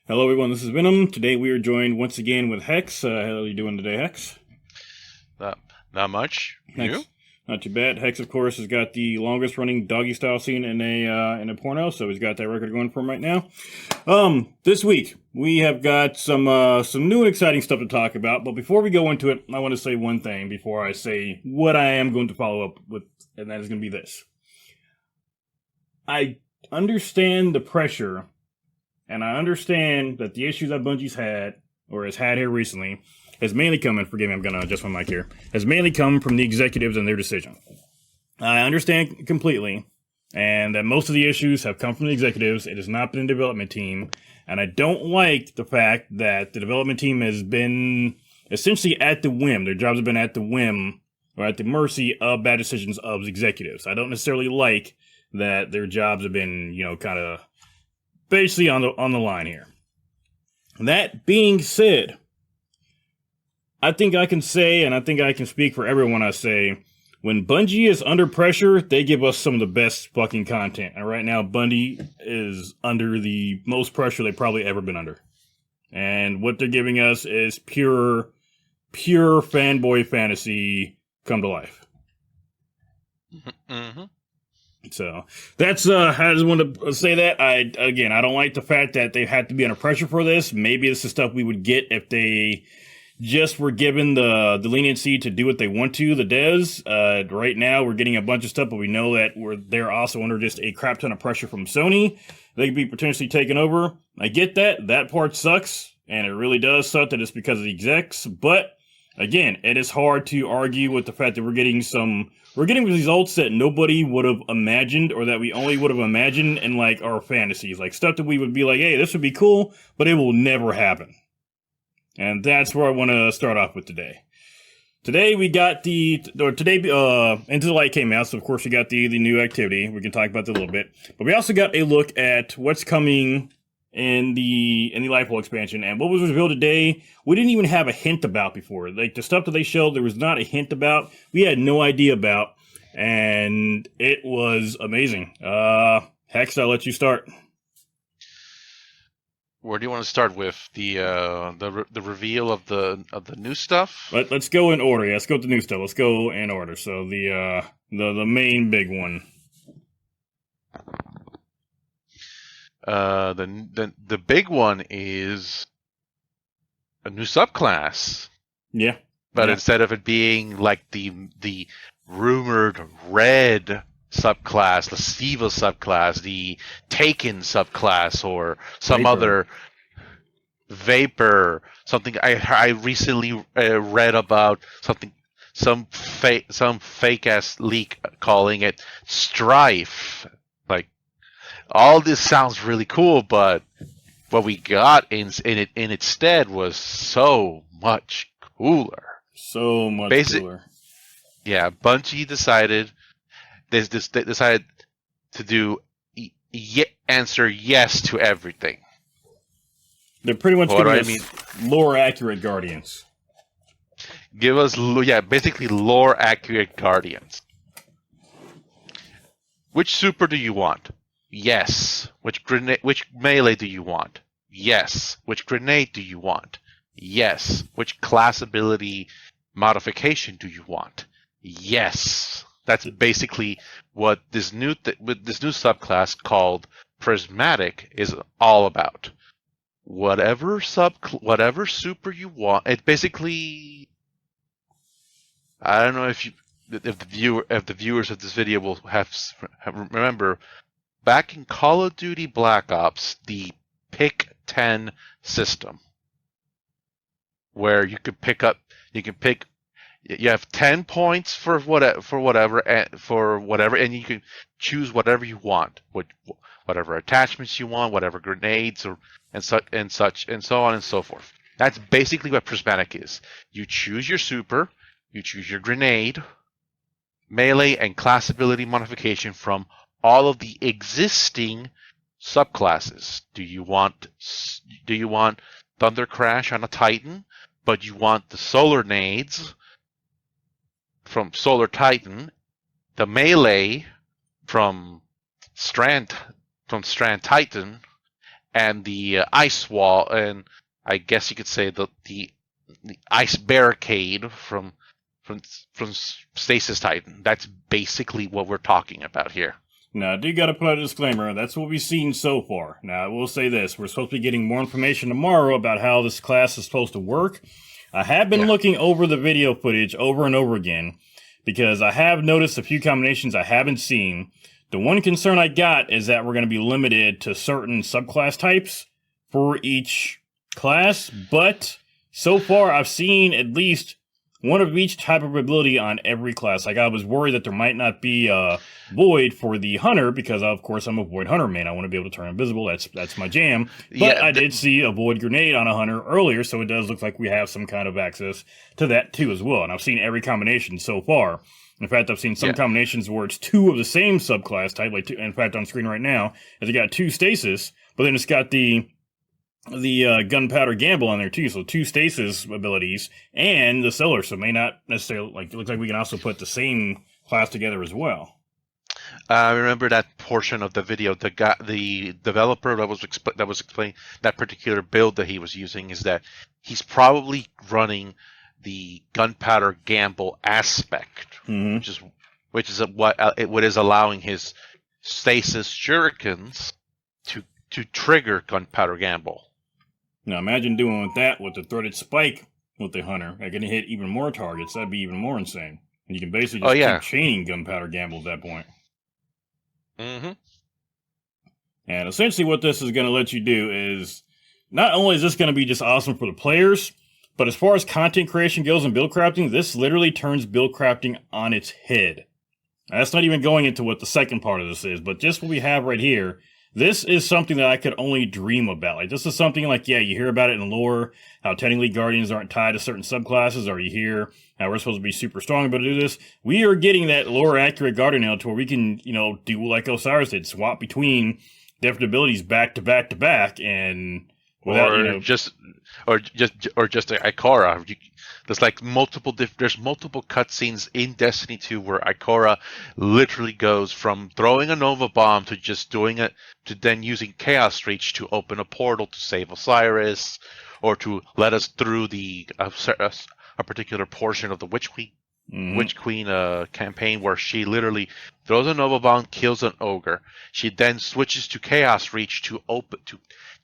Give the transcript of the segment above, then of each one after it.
Hello, everyone. This is Venom. Today we are joined once again with Hex. How are you doing today, Hex? Not, not much. You? Hex, not too bad. Hex, of course, has got the longest running doggy style scene in a porno, so he's got that record going for him right now. This week we have got some new and exciting stuff to talk about. But before we go into it, I want to say one thing before I say what I am going to follow up with, and that is going to be this. I understand the pressure. And I understand that the issues that Bungie's had, or has had here recently, has mainly come, and forgive me, I'm going to adjust my mic here, has mainly come from the executives and their decision. I understand completely, and that most of the issues have come from the executives. It has not been a development team, and I don't like the fact that the development team has been essentially at the whim. Their jobs have been at the whim, or at the mercy of bad decisions of executives. I don't necessarily like that their jobs have been, kind of basically on the line here. That being said, I think I can say, and I think I can speak for everyone I say, when Bungie is under pressure, they give us some of the best fucking content. And right now, Bungie is under the most pressure they've probably ever been under. And what they're giving us is pure fanboy fantasy come to life. Mm-hmm. So that's I just want to say that I don't like the fact that they had to be under pressure for this. Maybe this is stuff we would get if they just were given the leniency to do what they want to. The devs right now we're getting a bunch of stuff, but we know that they're also under just a crap ton of pressure from Sony. They could be potentially taken over. I get that part sucks, and it really does suck that it's because of the execs. But again, it is hard to argue with the fact that we're getting results that nobody would have imagined, or that we only would have imagined in like our fantasies, like stuff that we would be like, hey, this would be cool, but it will never happen. And that's where I want to start off with today. Today we got Into the Light came out, so of course we got the new activity. We can talk about that a little bit, but we also got a look at what's coming in the Life expansion, and what was revealed today, we didn't even have a hint about before. Like the stuff that they showed, there was not a hint about. We had no idea about, and it was amazing. Hex, I'll let you start. Where do you want to start with the reveal of the new stuff? Let's go in order. Yeah, let's go with the new stuff. Let's go in order. So the main big one. The big one is a new subclass. Yeah. But instead of it being like the rumored red subclass, the Siva subclass, the Taken subclass, or some other Vapor, something I recently read about, some fake ass leak calling it Strife. Like, all this sounds really cool, but what we got in its stead was so much cooler. So much cooler. Yeah, Bungie decided to do answer yes to everything. They're pretty much giving us lore accurate Guardians. Give us basically lore accurate Guardians. Which super do you want? Yes. Which melee do you want? Yes. Which grenade do you want? Yes. Which class ability modification do you want? Yes. That's basically what this new subclass called Prismatic is all about. Whatever super you want, it basically. I don't know if the viewers of this video will have remember, back in Call of Duty Black Ops, the pick 10 system, where you have 10 points for whatever, and you can choose whatever you want, whatever attachments you want, whatever grenades and so on and so forth. That's basically what Prismatic is. You choose your super, you choose your grenade, melee, and class ability modification from all of the existing subclasses. Do you want Thunder Crash on a Titan, but you want the solar nades from Solar Titan, the melee from Strand Titan, and the ice wall, and I guess you could say the ice barricade from Stasis Titan. That's basically what we're talking about here. Now, I do got to put out a disclaimer. That's what we've seen so far. Now, I will say this. We're supposed to be getting more information tomorrow about how this class is supposed to work. I have been looking over the video footage over and over again because I have noticed a few combinations I haven't seen. The one concern I got is that we're going to be limited to certain subclass types for each class, but so far I've seen at least one of each type of ability on every class. Like, I was worried that there might not be a Void for the Hunter, because of course I'm a Void Hunter man. I want to be able to turn invisible. That's my jam. But I did see a Void Grenade on a Hunter earlier, so it does look like we have some kind of access to that too as well. And I've seen every combination so far. In fact, I've seen some combinations where it's two of the same subclass type. Like, in fact, on screen right now, it's got 2 stasis, but then it's got the gunpowder gamble on there too, so 2 stasis abilities and the solar, so it may not necessarily, like, it looks like we can also put the same class together as well. I remember that portion of the video. The developer that was explaining that particular build that he was using is that he's probably running the gunpowder gamble aspect, which is what is allowing his stasis shurikens to trigger gunpowder gamble. Now imagine doing with that with the threaded spike with the Hunter. Like, gonna hit even more targets. That'd be even more insane. And you can basically just keep chaining gunpowder gamble at that point. Mm-hmm. And essentially what this is going to let you do is, not only is this going to be just awesome for the players, but as far as content creation goes and build crafting, this literally turns build crafting on its head. Now, that's not even going into what the second part of this is, but just what we have right here, this is something that I could only dream about. Like, this is something like, you hear about it in lore, how technically Guardians aren't tied to certain subclasses, or you hear how we're supposed to be super strong able to do this. We are getting that lore-accurate Guardian now to where we can, do like Osiris did, swap between different abilities back to back to back, and without, just Ikora. There's like multiple cutscenes in Destiny 2 where Ikora literally goes from throwing a Nova Bomb to just doing it, to then using Chaos Reach to open a portal to save Osiris, or to let us through a particular portion of the Witch Queen campaign, where she literally throws a Nova Bomb, kills an ogre. She then switches to Chaos Reach to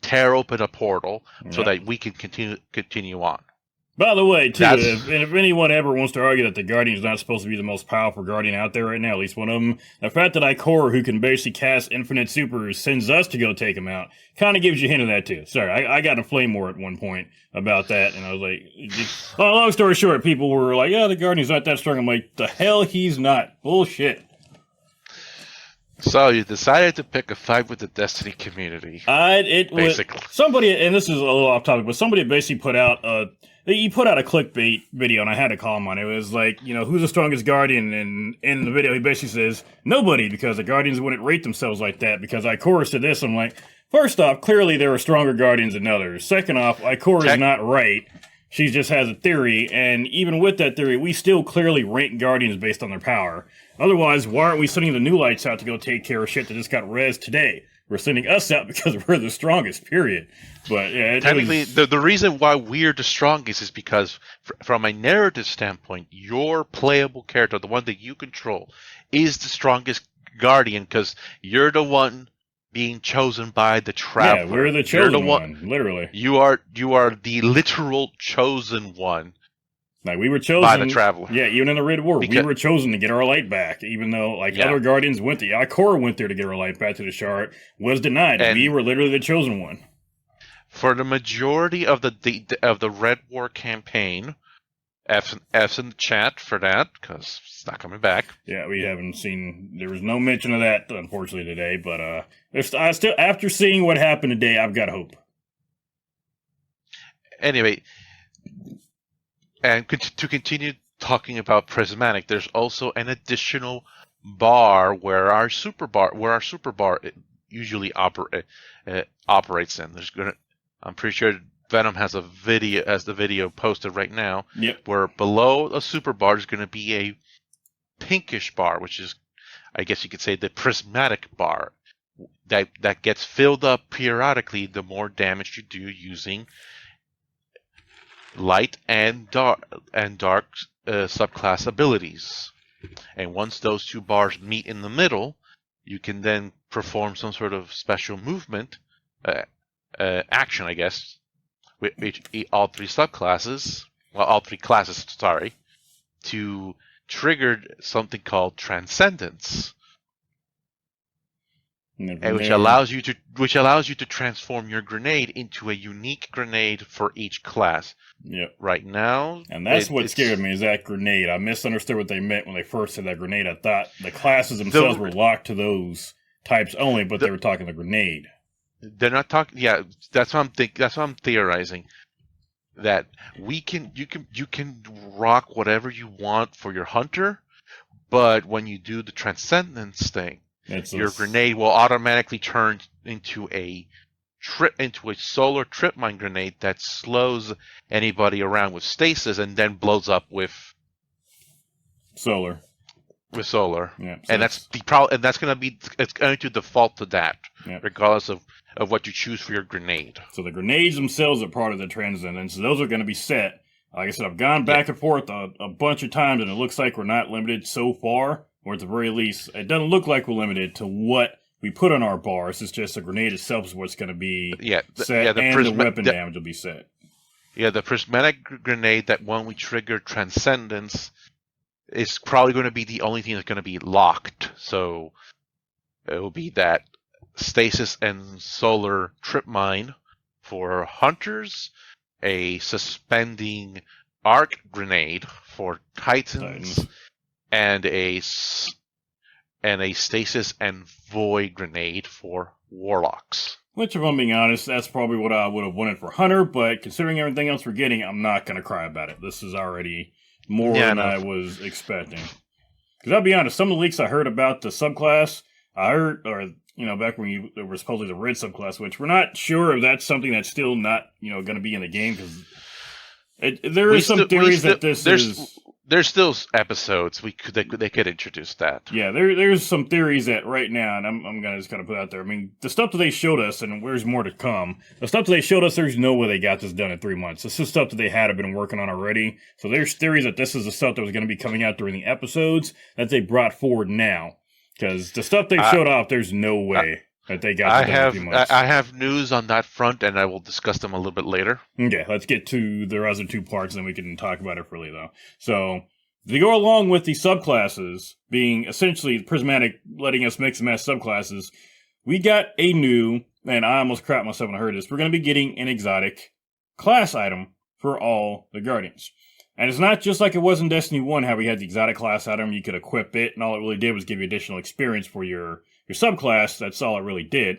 tear open a portal so that we can continue on. By the way, too, if anyone ever wants to argue that the Guardian is not supposed to be the most powerful Guardian out there right now, at least one of them, the fact that Ikora, who can basically cast infinite supers, sends us to go take him out, kind of gives you a hint of that, too. Sorry, I got a flame war at one point about that, and I was like, long story short, people were like, the Guardian's not that strong. I'm like, the hell he's not. Bullshit. So you decided to pick a fight with the Destiny community. Basically. Somebody, and this is a little off topic, but somebody basically put out a clickbait video, and I had to call him on it. It was like, who's the strongest Guardian? And in the video, he basically says, nobody, because the Guardians wouldn't rate themselves like that, because Ikora said this. I'm like, first off, clearly there are stronger Guardians than others. Second off, Ikora is not right. She just has a theory, and even with that theory, we still clearly rank Guardians based on their power. Otherwise, why aren't we sending the New Lights out to go take care of shit that just got res today? We're sending us out because we're the strongest, period. But technically, the reason why we're the strongest is because, from a narrative standpoint, your playable character, the one that you control, is the strongest Guardian, because you're the one being chosen by the Traveler. Yeah, we're the chosen one, literally. You are the literal chosen one. Like, we were chosen by the Traveler. Yeah, even in the Red War, we were chosen to get our light back, even though other Guardians went there. Ikora went there to get her light back to the shard, was denied. And we were literally the chosen one. For the majority of the Red War campaign, F's in the chat for that, because it's not coming back. Yeah, we haven't seen. There was no mention of that, unfortunately, today. But I still, after seeing what happened today, I've got hope. Anyway. And to continue talking about Prismatic, there's also an additional bar where our super bar usually operates in. I'm pretty sure Venom has the video posted right now. Yep. Where below a super bar is going to be a pinkish bar, which is, I guess you could say, the Prismatic bar. that gets filled up periodically the more damage you do using light and dark subclass abilities. And once those two bars meet in the middle, you can then perform some sort of special movement action, I guess, with all three subclasses, well, all three classes, sorry, to trigger something called Transcendence, and which allows you to transform your grenade into a unique grenade for each class. Yep. Right now, and that's what scared me, is that grenade. I misunderstood what they meant when they first said that grenade. I thought the classes themselves were locked to those types only, but they were talking the grenade. They're not talking. Yeah, that's what I'm theorizing. That you can rock whatever you want for your hunter, but when you do the Transcendence thing, your grenade will automatically turn into a solar trip mine grenade that slows anybody around with stasis and then blows up with solar. With solar, yeah. And that's the problem. And it's going to default to that, regardless of what you choose for your grenade. So the grenades themselves are part of the Transcendence. Those are going to be set. Like I said, I've gone back and forth a bunch of times, and it looks like we're not limited so far, or at the very least, it doesn't look like we're limited to what we put on our bars. It's just the grenade itself is what's going to be set, and the weapon damage will be set. Yeah, the prismatic grenade that when we trigger Transcendence is probably going to be the only thing that's going to be locked. So it will be that stasis and solar trip mine for hunters, a suspending arc grenade for Titans. And a stasis and void grenade for warlocks. Which, if I'm being honest, that's probably what I would have wanted for Hunter, but considering everything else we're getting, I'm not going to cry about it. This is already more than I was expecting. Because I'll be honest, some of the leaks I heard about the subclass, back when there was supposedly the red subclass, which we're not sure if that's something that's still not, going to be in the game, because there is some theories that this is... There's still episodes they could introduce that. Yeah, there's some theories that right now, and I'm gonna just put out there. I mean, the stuff that they showed us, and there's more to come. The stuff that they showed us, there's no way they got this done in 3 months. This is stuff that they had been working on already. So there's theories that this is the stuff that was going to be coming out during the episodes that they brought forward now. Because the stuff they showed off, there's no way that they got this done in 3 months. I have news on that front, and I will discuss them a little bit later. Okay, let's get to the other two parts, and then we can talk about it freely, though. So, to go along with the subclasses, being essentially prismatic, letting us mix and match subclasses, we got a new, and I almost crapped myself when I heard this, we're going to be getting an exotic class item for all the Guardians. And it's not just like it was in Destiny 1, how we had the exotic class item, you could equip it, and all it really did was give you additional experience for your subclass. That's all it really did.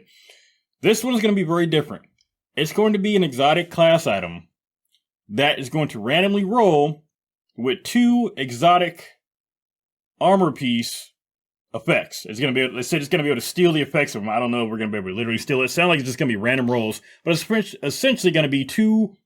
This one is going to be very different. It's going to be an exotic class item that is going to randomly roll with 2 exotic armor piece effects. It's going to be, let's say it's going to be able to steal the effects of them. I don't know if we're going to be able to literally steal it. It sounds like it's just going to be random rolls, but it's essentially going to be 2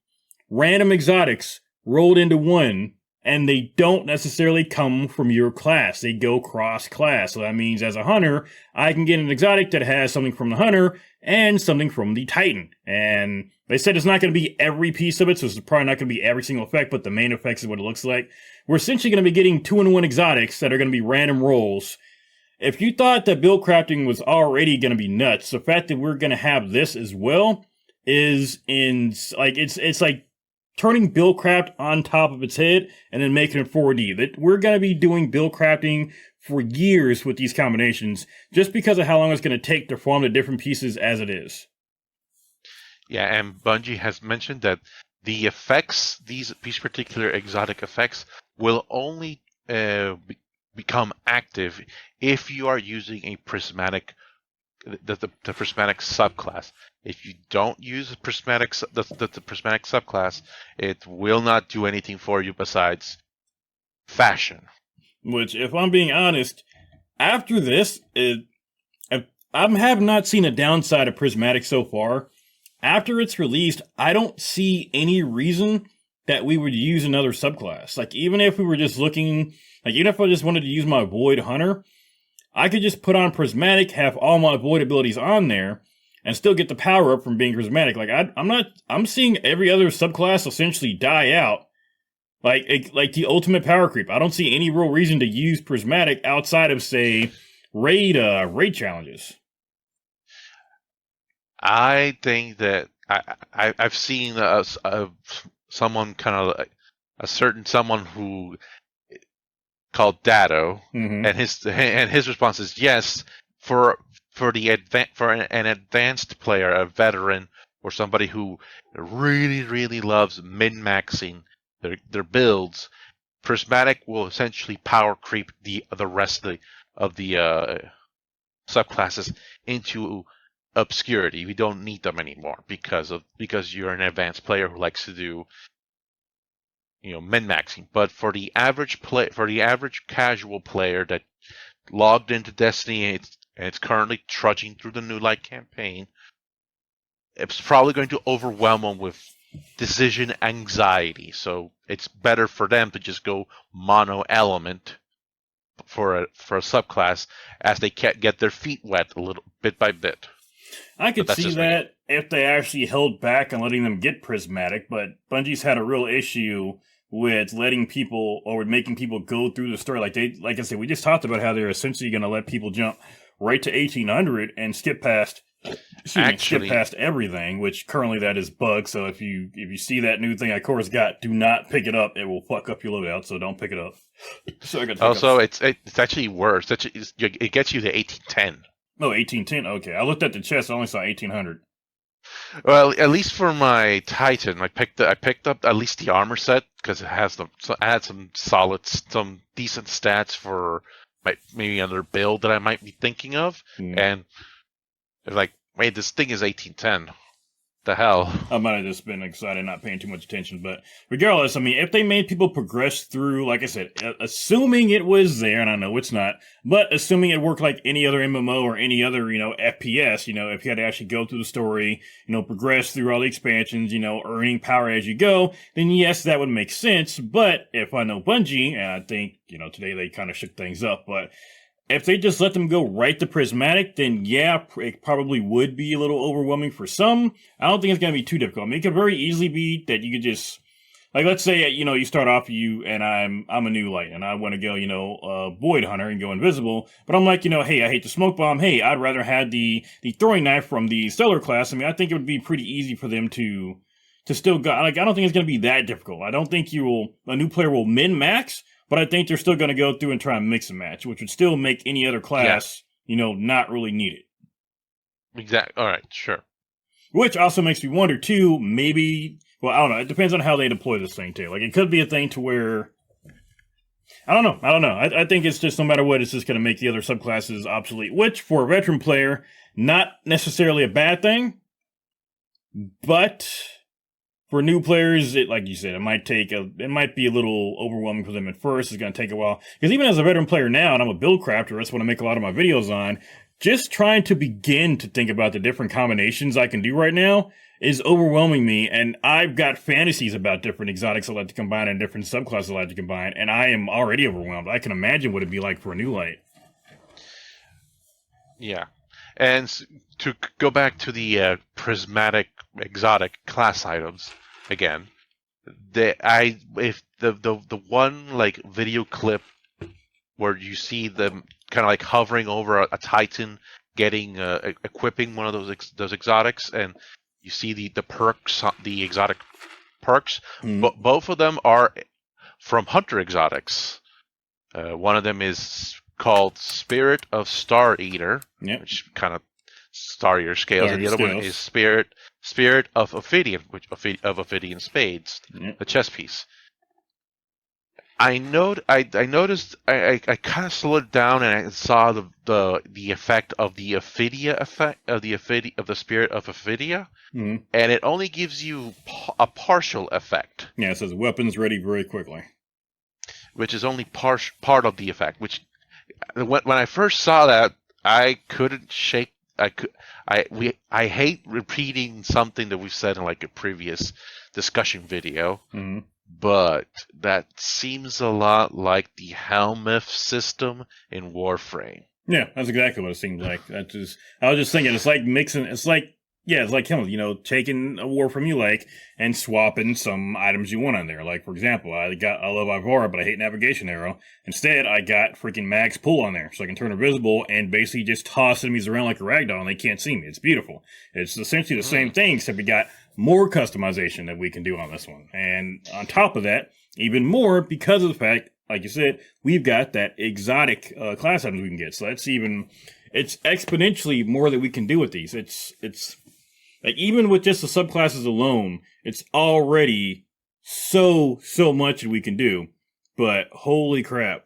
random exotics rolled into one, and they don't necessarily come from your class. They go cross-class. So that means as a hunter, I can get an exotic that has something from the hunter and something from the Titan. And they said it's not going to be every piece of it, so it's probably not going to be every single effect, but the main effects is what it looks like. We're essentially going to be getting 2-in-1 exotics that are going to be random rolls. If you thought that build crafting was already going to be nuts, the fact that we're going to have this as well is it's like turning build craft on top of its head and then making it 4D. That we're going to be doing build crafting for years with these combinations just because of how long it's going to take to form the different pieces as it is. Yeah, and Bungie has mentioned that the effects, these particular exotic effects, will only become active if you are using a prismatic, the prismatic subclass. If you don't use the prismatic subclass, it will not do anything for you besides fashion. Which, if I'm being honest, after this, I have not seen a downside of prismatic so far. After it's released, I don't see any reason that we would use another subclass. Like, even if we were just looking, even if I just wanted to use my Void Hunter, I could just put on Prismatic, have all my void abilities on there, and still get the power up from being Prismatic. Like I'm seeing every other subclass essentially die out. Like the ultimate power creep. I don't see any real reason to use Prismatic outside of, say, raid challenges. I think that I've seen someone kind of like a certain someone who called Dado, Mm-hmm. and his response is yes for an advanced player, a veteran, or somebody who really loves min-maxing their builds. Prismatic will essentially power creep the rest of the subclasses into obscurity. We don't need them anymore because you're an advanced player who likes to do min-maxing. But for the average casual player that logged into Destiny and it's currently trudging through the New Light campaign, it's probably going to overwhelm them with decision anxiety. So it's better for them to just go mono element for a subclass as they can't get their feet wet a little bit by bit. I could see that if they actually held back on letting them get Prismatic, but Bungie's had a real issue with letting people or with making people go through the story. Like I said, we just talked about how they're essentially going to let people jump right to 1800 and skip past everything, which currently that is bugged. So if you see that new thing Ikora's got, do not pick it up. It will fuck up your loadout, so don't pick it up. So it's actually worse. It gets you to 1810. Oh, 1810. Okay, I looked at the chest. I only saw 1800. Well, at least for my Titan, I picked up at least the armor set because it had some decent stats for maybe another build that I might be thinking of, and like, wait, this thing is 1810. The hell? I might have just been excited, not paying too much attention. But regardless, I mean, if they made people progress through, like I said, assuming it was there, and I know it's not, but assuming it worked like any other MMO or any other, FPS, if you had to actually go through the story, progress through all the expansions, earning power as you go, then yes, that would make sense. But if I know Bungie, and I think, today they kind of shook things up, but if they just let them go right to Prismatic, then yeah, it probably would be a little overwhelming for some. I don't think it's going to be too difficult. I mean, it could very easily be that you could just, like, let's say, you start off and I'm a new light, and I want to go, Void Hunter and go invisible, but I'm like, hey, I hate the smoke bomb. Hey, I'd rather have the throwing knife from the Stellar class. I mean, I think it would be pretty easy for them to still go. Like, I don't think it's going to be that difficult. I don't think a new player will min-max, but I think they're still going to go through and try and mix and match, which would still make any other class, not really needed. Exactly. All right, sure. Which also makes me wonder, too, maybe, well, I don't know. It depends on how they deploy this thing, too. Like, it could be a thing to where, I don't know. I think it's just, no matter what, it's just going to make the other subclasses obsolete, which, for a veteran player, not necessarily a bad thing, but for new players, like you said, it might be a little overwhelming for them at first. It's going to take a while. Because even as a veteran player now, and I'm a build crafter, that's what I make a lot of my videos on, just trying to begin to think about the different combinations I can do right now is overwhelming me. And I've got fantasies about different exotics I like to combine and different subclasses I like to combine. And I am already overwhelmed. I can imagine what it'd be like for a new light. Yeah. And to go back to the prismatic exotic class items again, if the one like video clip where you see them kind of like hovering over a Titan, getting equipping one of those exotics, and you see the perks, the exotic perks. But both of them are from Hunter exotics. One of them is called Spirit of Star Eater, which kind of Star Eater scales, and the other one is Spirit of Ophidian, which of Ophidian Spades, the chess piece. I noticed I kind of slowed down and I saw the effect of the Ophidia effect of the Spirit of Ophidia, and it only gives you a partial effect. Yeah, it says weapons ready very quickly, which is only part of the effect. Which when I first saw that, I couldn't shake. I hate repeating something that we've said in like a previous discussion video. But that seems a lot like the Helmuth system in Warframe. Yeah, that's exactly what it seems like. That's just I was just thinking it's like mixing it's like him, taking a war from you like and swapping some items you want on there. Like for example, I love Ivora, but I hate navigation arrow. Instead, I got freaking max pull on there, so I can turn invisible and basically just toss enemies around like a ragdoll and they can't see me. It's beautiful. It's essentially the same thing, except we got more customization that we can do on this one. And on top of that, even more because of the fact, like you said, we've got that exotic class items we can get. So it's exponentially more that we can do with these. It's like even with just the subclasses alone, it's already so much that we can do. But holy crap,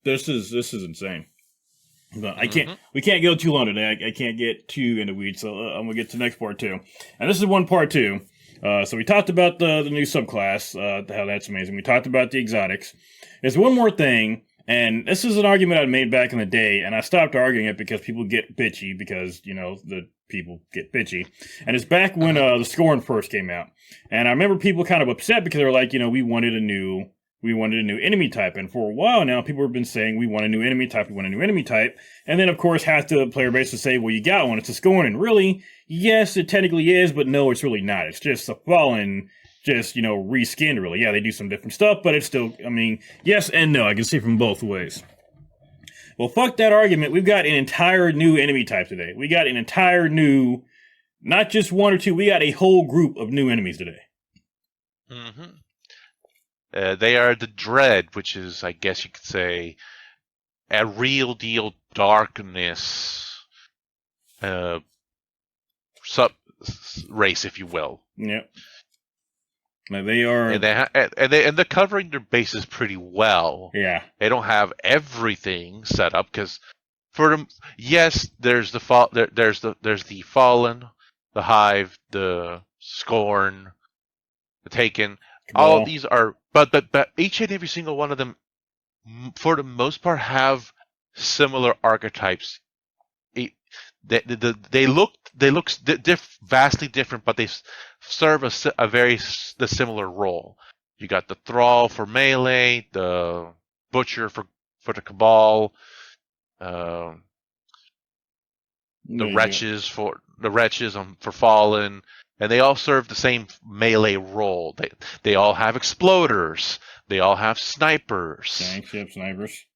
this is insane. But we can't go too long today. I can't get too in the weeds, so I'm gonna get to the next part too. And this is one part two. So we talked about the new subclass, how that's amazing. We talked about the exotics. There's one more thing, and this is an argument I made back in the day, and I stopped arguing it because people get bitchy because, the people get bitchy. And it's back when the Scorn first came out. And I remember people kind of upset because they were like, we wanted a new enemy type. And for a while now, people have been saying, we want a new enemy type, we want a new enemy type. And then, of course, half the player base would say, well, you got one, it's a Scorn. And really, yes, it technically is, but no, it's really not. It's just a Fallen, just, reskinned, really. Yeah, they do some different stuff, but it's still, yes and no. I can see from both ways. Well, fuck that argument. We've got an entire new enemy type today. We got an entire new, not just one or two, we got a whole group of new enemies today. They are the Dread, which is, I guess you could say, a real deal darkness sub race, if you will. Yep. Now they are, and they're covering their bases pretty well. Yeah. They don't have everything set up because for them, yes, there's the Fallen, the Hive, the Scorn, the Taken. All of these are, but each and every single one of them, for the most part, have similar archetypes. They look vastly different, but they serve the similar role. You got the Thrall for melee, the Butcher for the Cabal, the Wretches for Fallen. And they all serve the same melee role. They all have exploders. They all have snipers. Snipers.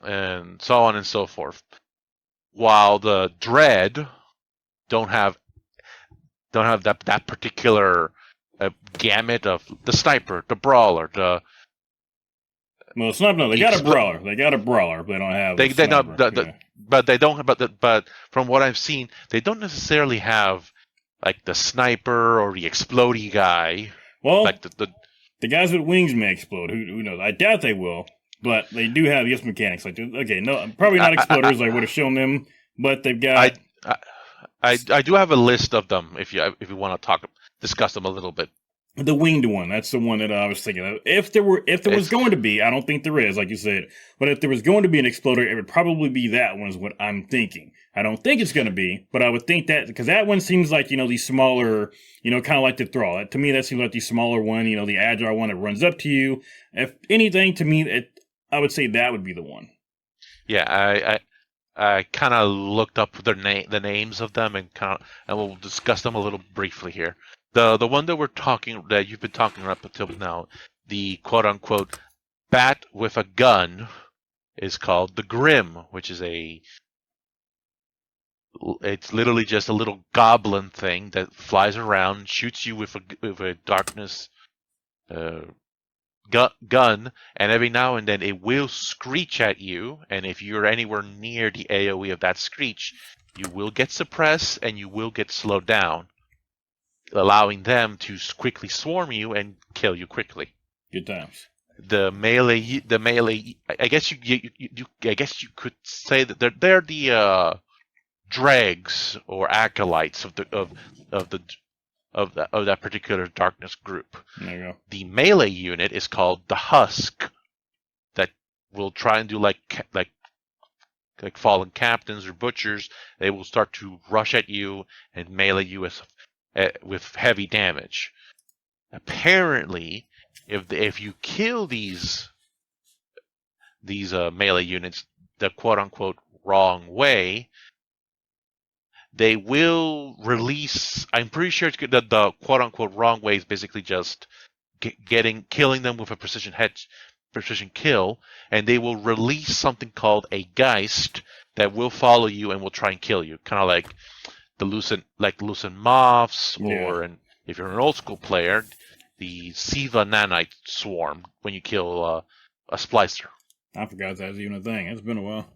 And so on and so forth. While the Dread don't have that particular gamut of the sniper, the brawler, the. Well, sniper. No, they got a brawler. They got a brawler. But they don't have. But they don't. But from what I've seen, they don't necessarily have. Like the sniper or the explodey guy. Well, like the guys with wings may explode. Who knows? I doubt they will, but they do have mechanics. Like probably not exploders. I would have shown them, but they've got. I do have a list of them if you want to discuss them a little bit. The winged one, that's the one that I was thinking of. If there was going to be, I don't think there is, like you said, but if there was going to be an exploder, it would probably be that one is what I'm thinking. I don't think it's going to be, but I would think that, because that one seems like, these smaller, kind of like the Thrall. To me, that seems like the smaller one, the agile one that runs up to you. If anything, to me, I would say that would be the one. Yeah, I kind of looked up the names of them and we'll discuss them a little briefly here. The one that you've been talking up until now, the quote unquote bat with a gun, is called the Grim, which is it's literally just a little goblin thing that flies around, shoots you with a darkness gun, and every now and then it will screech at you, and if you're anywhere near the AoE of that screech, you will get suppressed and you will get slowed down, allowing them to quickly swarm you and kill you quickly. Good times. The melee. I guess you could say that they're the dregs or acolytes of that particular darkness group. There you go. The melee unit is called the Husk, that will try and do like fallen captains or butchers. They will start to rush at you and melee you with heavy damage. Apparently, if you kill these melee units, the quote unquote wrong way, they will release. I'm pretty sure it's that the quote unquote wrong way is basically just killing them with a precision kill, and they will release something called a Geist that will follow you and will try and kill you, kind of like the Lucent Moths, or if you're an old school player, the Siva Nanite Swarm when you kill a Splicer. I forgot that was even a thing. It's been a while.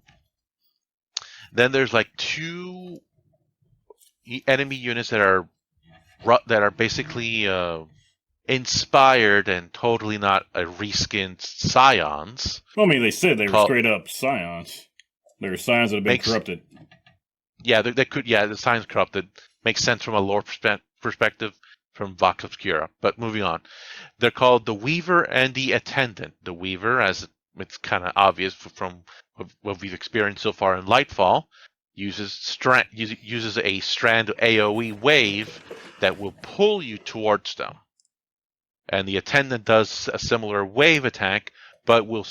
Then there's like 2 enemy units that are basically inspired and totally not a reskinned Scions. Well, I mean, they said they were straight up Scions. They were Scions that have been corrupted. Yeah, they could. Yeah, the Scions corrupted. Makes sense from a lore perspective from Vox Obscura. But moving on. They're called the Weaver and the Attendant. The Weaver, as it's kind of obvious from what we've experienced so far in Lightfall, uses a strand AoE wave that will pull you towards them. And the Attendant does a similar wave attack, but will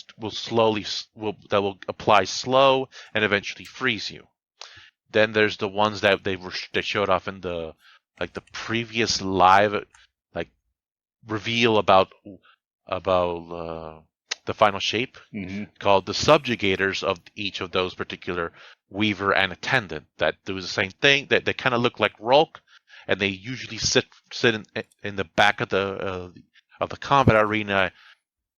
apply slow and eventually freeze you. Then there's the ones that they showed off in the previous live reveal about the final shape, called the Subjugators of each of those particular Weaver and Attendant, that do the same thing. That they kind of look like Rolk, and they usually sit in the back of the combat arena,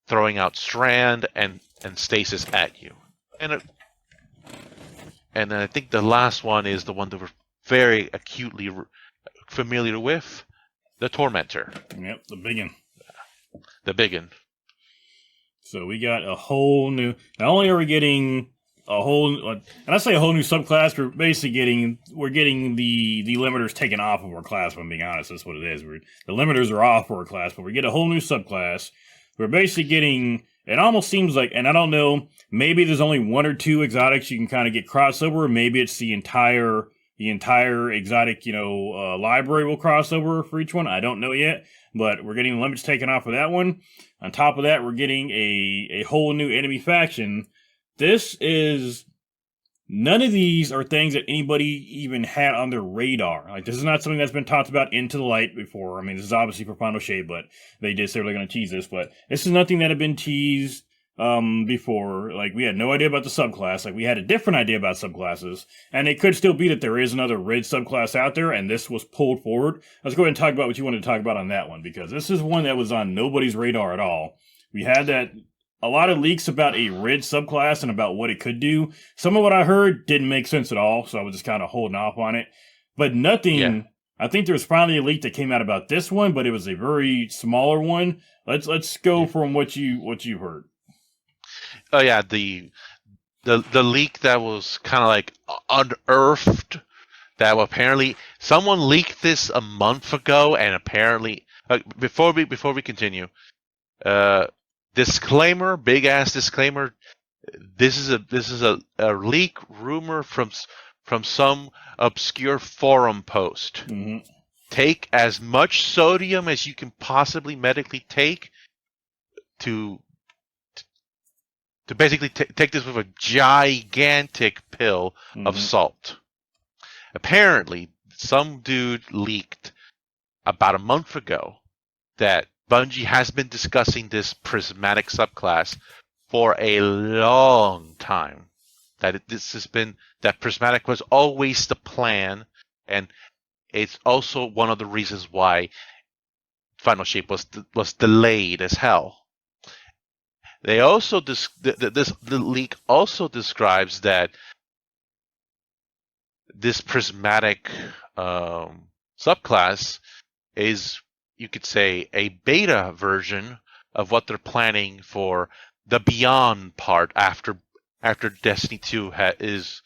throwing out strand and stasis at you. And then I think the last one is the one that we're very acutely familiar with, the Tormentor. Yep, the biggin. The biggin. So we got a whole new. Not only are we getting a whole, and I say a whole new subclass, we're basically getting the limiters taken off of our class. If I'm being honest, that's what it is. The limiters are off for our class, but we get a whole new subclass. We're basically getting. It almost seems like, and I don't know, maybe there's only 1 or 2 exotics you can kind of get crossover. Maybe it's the entire exotic, library will cross over for each one. I don't know yet, but we're getting limits taken off of that one. On top of that, we're getting a whole new enemy faction. None of these are things that anybody even had on their radar. Like, this is not something that's been talked about into the light before. I mean, this is obviously for Final Shape, but they did say they're going to tease this. But this is nothing that had been teased before. Like, we had no idea about the subclass. Like, we had a different idea about subclasses. And it could still be that there is another Rid subclass out there, and this was pulled forward. Let's go ahead and talk about what you wanted to talk about on that one, because this is one that was on nobody's radar at all. We had a lot of leaks about a Rid subclass and about what it could do. Some of what I heard didn't make sense at all, so I was just kind of holding off on it. But nothing. Yeah. I think there was finally a leak that came out about this one, but it was a very smaller one. Let's go from what you heard. Oh yeah, the leak that was kind of like unearthed. That apparently someone leaked this a month ago, and apparently before we continue. Disclaimer, big ass disclaimer. This is a leak rumor from some obscure forum post. Mm-hmm. Take as much sodium as you can possibly medically take to basically take this with a gigantic pill of salt. Apparently, some dude leaked about a month ago that Bungie has been discussing this prismatic subclass for a long time. That prismatic was always the plan, and it's also one of the reasons why Final Shape was delayed as hell. They also the leak also describes that this prismatic subclass is, you could say, a beta version of what they're planning for the Beyond part after Destiny 2 is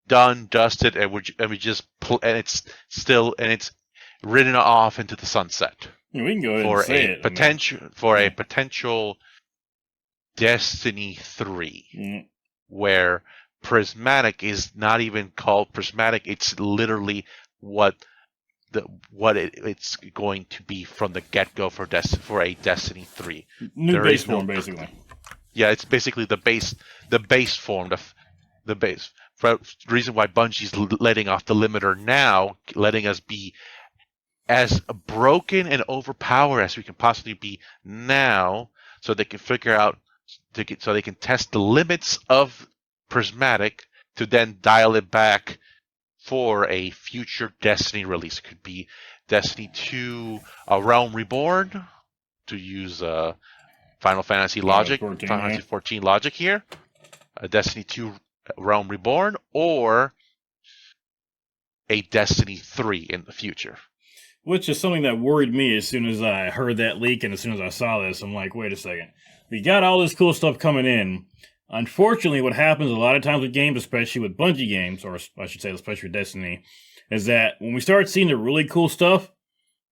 done, dusted, and it's ridden off into the sunset. Yeah, we can go ahead and say it. A potential Destiny 3, where prismatic is not even called prismatic. It's literally it's going to be from the get-go for a Destiny 3. New base form, basically. Yeah, it's basically the base form, the base. For the reason why Bungie's letting off the limiter now, letting us be as broken and overpowered as we can possibly be now, so they can figure out, so they can test the limits of Prismatic to then dial it back for a future Destiny release. It could be Destiny 2, A Realm Reborn, to use Final Fantasy logic, 14, Final Fantasy 14 logic here, Destiny 2 Realm Reborn, or a Destiny 3 in the future. Which is something that worried me as soon as I heard that leak and as soon as I saw this. I'm like, wait a second. We got all this cool stuff coming in. Unfortunately, what happens a lot of times with games, especially with Bungie games, or I should say especially with Destiny, is that when we start seeing the really cool stuff,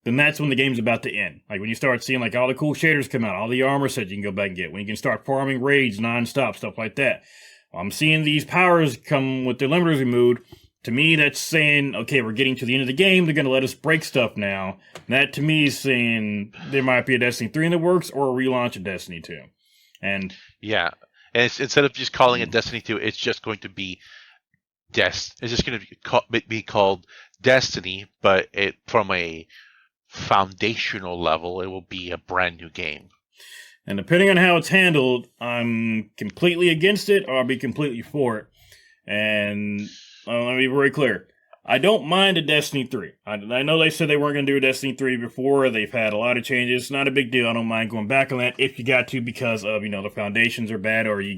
then that's when the game's about to end. Like when you start seeing like all the cool shaders come out, all the armor sets you can go back and get, when you can start farming raids nonstop, stuff like that. I'm seeing these powers come with their limiters removed. To me, that's saying, okay, we're getting to the end of the game. They're going to let us break stuff now. And that, to me, is saying there might be a Destiny 3 in the works or a relaunch of Destiny 2. And yeah, and instead of just calling it Destiny 2, it's just going to be it's just going to be called Destiny, but from a foundational level, it will be a brand new game. And depending on how it's handled, I'm completely against it or I'll be completely for it. And let me be very clear. I don't mind a Destiny 3. I know they said they weren't going to do a Destiny 3 before. They've had a lot of changes. Not a big deal. I don't mind going back on that if you got to, because of, the foundations are bad, or you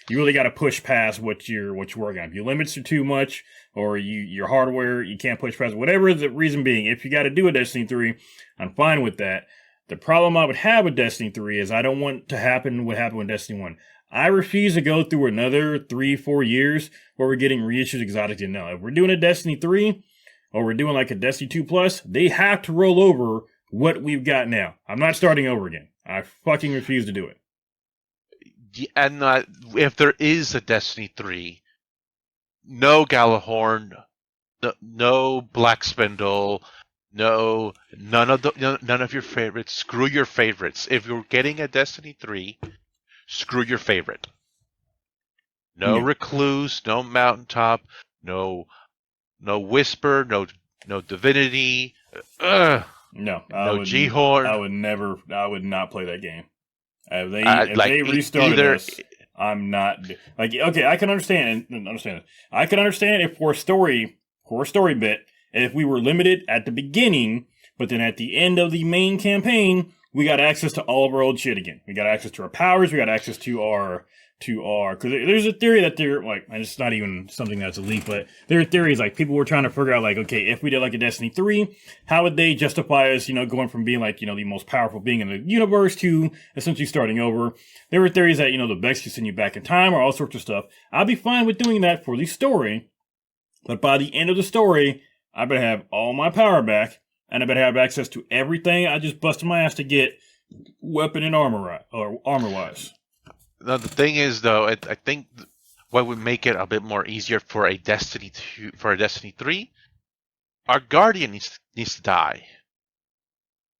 really gotta push past what you're working on. If your limits are too much, or your hardware, you can't push past, whatever the reason being, if you got to do a Destiny 3, I'm fine with that. The problem I would have with Destiny 3 is I don't want to happen what happened with Destiny 1. I refuse to go through another 3-4 years where we're getting reissued exotics. No, if we're doing a Destiny 3 or we're doing like a Destiny 2 Plus, they have to roll over what we've got now. I'm not starting over again. I fucking refuse to do it. Yeah, and if there is a Destiny 3, no Galahorn, no Black Spindle, none of your favorites. Screw your favorites. If you're getting a Destiny 3, screw your favorite. No Recluse, no Mountaintop, no Whisper, no Divinity. No G-Horn. I would not play that game. If they restarted this, I'm not like, okay, I can understand it. I can understand if for a story bit, if we were limited at the beginning, but then at the end of the main campaign, we got access to all of our old shit again. We got access to our powers. We got access to our, because there's a theory that they're like, and it's not even something that's a leak, but there are theories like people were trying to figure out like, okay, if we did like a Destiny 3, how would they justify us, going from being like, the most powerful being in the universe to essentially starting over. There were theories that, the Vex could send you back in time or all sorts of stuff. I'd be fine with doing that for the story, but by the end of the story, I better have all my power back. And I better have access to everything I just busted my ass to get, weapon and armor-wise. Now, the thing is, though, I think what would make it a bit more easier for a Destiny 2, for a Destiny 3, our Guardian needs to die.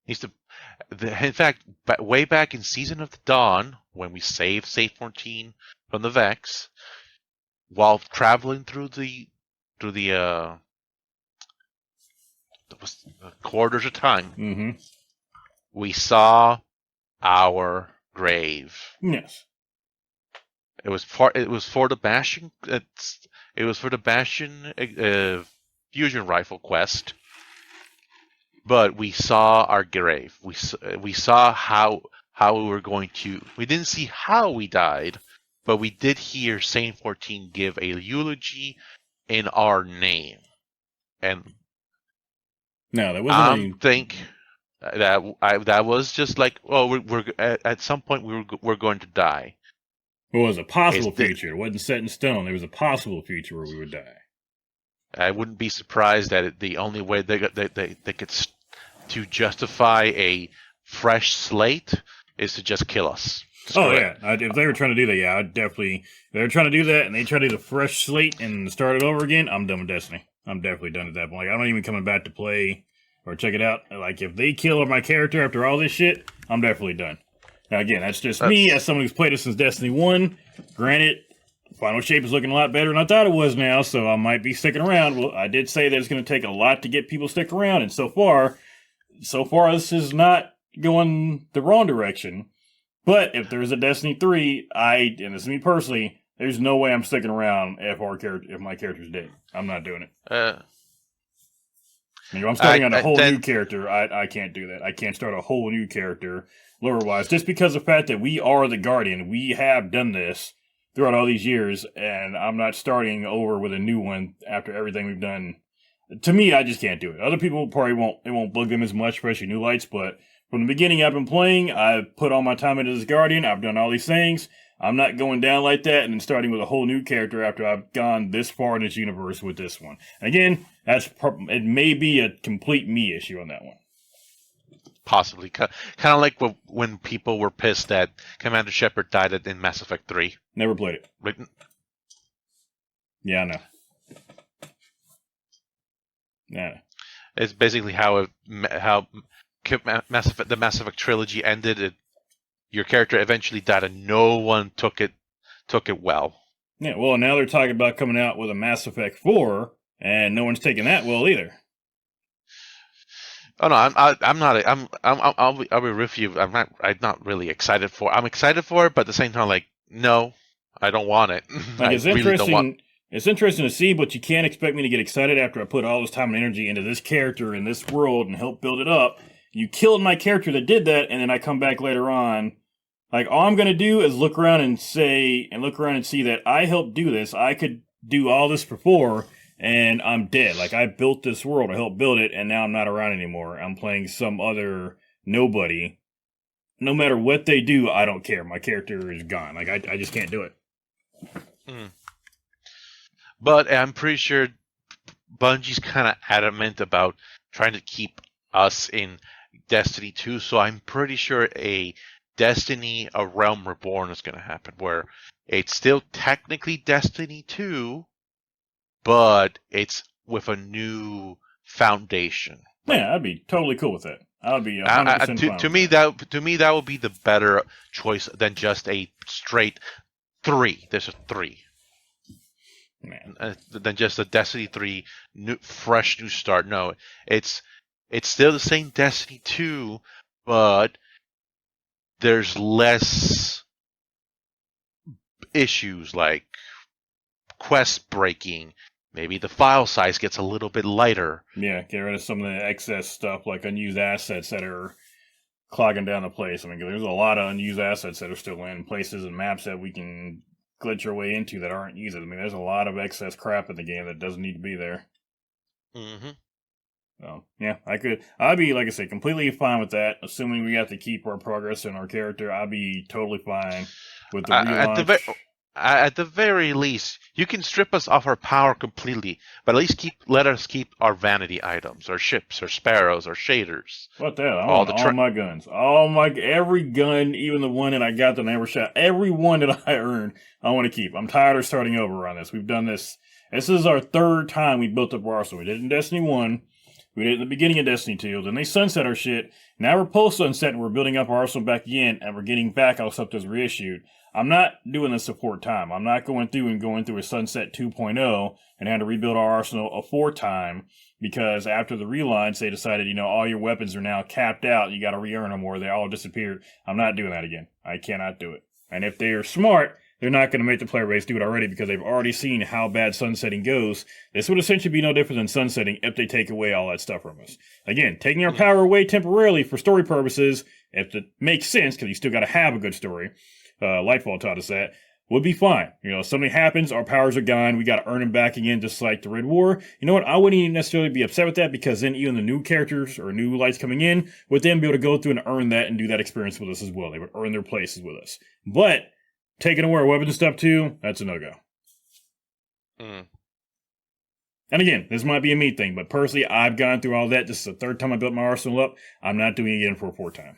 In fact, way back in Season of the Dawn, when we saved Safe 14 from the Vex, while traveling through the quarters of time, we saw our grave. Yes, it was for the Bastion. It was for the Bastion fusion rifle quest. But we saw our grave. We saw how we were going to. We didn't see how we died, but we did hear Saint 14 give a eulogy in our name, and. No, that wasn't. Think that was just like, we're at some point we're going to die. It was a possible future. It wasn't set in stone. There was a possible future where we would die. I wouldn't be surprised that the only way they could to justify a fresh slate is to just kill us. If they were trying to do that, I'd definitely. If they were trying to do that, and they try to do the fresh slate and start it over again, I'm done with Destiny. I'm definitely done at that point. Like, I'm not even coming back to play or check it out. Like, if they kill my character after all this shit, I'm definitely done. Now, again, that's just me as someone who's played it since Destiny 1. Granted, final shape is looking a lot better than I thought it was now, so I might be sticking around. Well, I did say that it's going to take a lot to get people to stick around, and so far, this is not going the wrong direction. But if there's a Destiny 3, and this is me personally, there's no way I'm sticking around if my character's dead. I'm not doing it. I'm starting on a whole new character. I can't do that. I can't start a whole new character lore-wise, just because of the fact that we are the Guardian. We have done this throughout all these years, and I'm not starting over with a new one after everything we've done. To me, I just can't do it. Other people probably won't bug them as much, especially new lights, but from the beginning I've been playing, I've put all my time into this Guardian, I've done all these things. I'm not going down like that and then starting with a whole new character after I've gone this far in this universe with this one. And again, it may be a complete me issue on that one. Possibly. Kind of like when people were pissed that Commander Shepard died in Mass Effect 3. Never played it. Like, yeah, I know. Yeah. It's basically how the Mass Effect trilogy ended. Your character eventually died, and no one took it well. Yeah, well, now they're talking about coming out with a Mass Effect 4, and no one's taking that well either. Oh no, I'm not. I'll be with you. I'm not really excited for. I'm excited for it, but at the same time, like, no, I don't want it. Like, it's interesting. It's interesting to see, but you can't expect me to get excited after I put all this time and energy into this character in this world and help build it up. You killed my character that did that, and then I come back later on. Like, all I'm going to do is look around and see that I helped do this. I could do all this before, and I'm dead. Like, I built this world, I helped build it, and now I'm not around anymore. I'm playing some other nobody. No matter what they do, I don't care. My character is gone. Like, I just can't do it. But I'm pretty sure Bungie's kind of adamant about trying to keep us in Destiny 2, so I'm pretty sure a Destiny, A Realm Reborn is going to happen, where it's still technically Destiny 2, but it's with a new foundation. Yeah, I'd be totally cool with that. I would be 100% fine to me that would be the better choice than just a straight 3. There's a 3. Man. Than just a Destiny 3 fresh new start. No, it's still the same Destiny 2, but there's less issues like quest breaking. Maybe the file size gets a little bit lighter. Yeah, get rid of some of the excess stuff like unused assets that are clogging down the place. I mean, there's a lot of unused assets that are still in places and maps that we can glitch our way into that aren't used. I mean, there's a lot of excess crap in the game that doesn't need to be there. Mm-hmm. So, yeah, I'd be, like I said, completely fine with that. Assuming we have to keep our progress in our character, I'd be totally fine with the relaunch. At the very least, you can strip us of our power completely, but at least let us keep our vanity items, our ships, our sparrows, our shaders. What the hell? I want all my guns. Every gun, even the one that I got that I never shot, every one that I earned, I want to keep. I'm tired of starting over on this. We've done this. This is our third time we built up our arsenal. We did it in Destiny 1. We did it in the beginning of Destiny 2. Then they sunset our shit. Now we're post-sunset and we're building up our arsenal back again, and we're getting back all stuff that's reissued. I'm not doing this a fourth time. I'm not going through a Sunset 2.0 and had to rebuild our arsenal a fourth time because after the relaunch, they decided, all your weapons are now capped out. You got to re-earn them or they all disappeared. I'm not doing that again. I cannot do it. And if they are smart, they're not going to make the player base do it already because they've already seen how bad sunsetting goes. This would essentially be no different than sunsetting if they take away all that stuff from us. Again, taking our power away temporarily for story purposes, if it makes sense, because you still got to have a good story. Lightfall taught us that, would be fine. Something happens, our powers are gone, we got to earn them back again, just like the Red War. You know what? I wouldn't even necessarily be upset with that because then even the new characters or new lights coming in would then be able to go through and earn that and do that experience with us as well. They would earn their places with us. But taking away our weapons and stuff too, that's a no-go. And again, this might be a me thing, but personally, I've gone through all that. This is the third time I built my arsenal up. I'm not doing it again for a fourth time.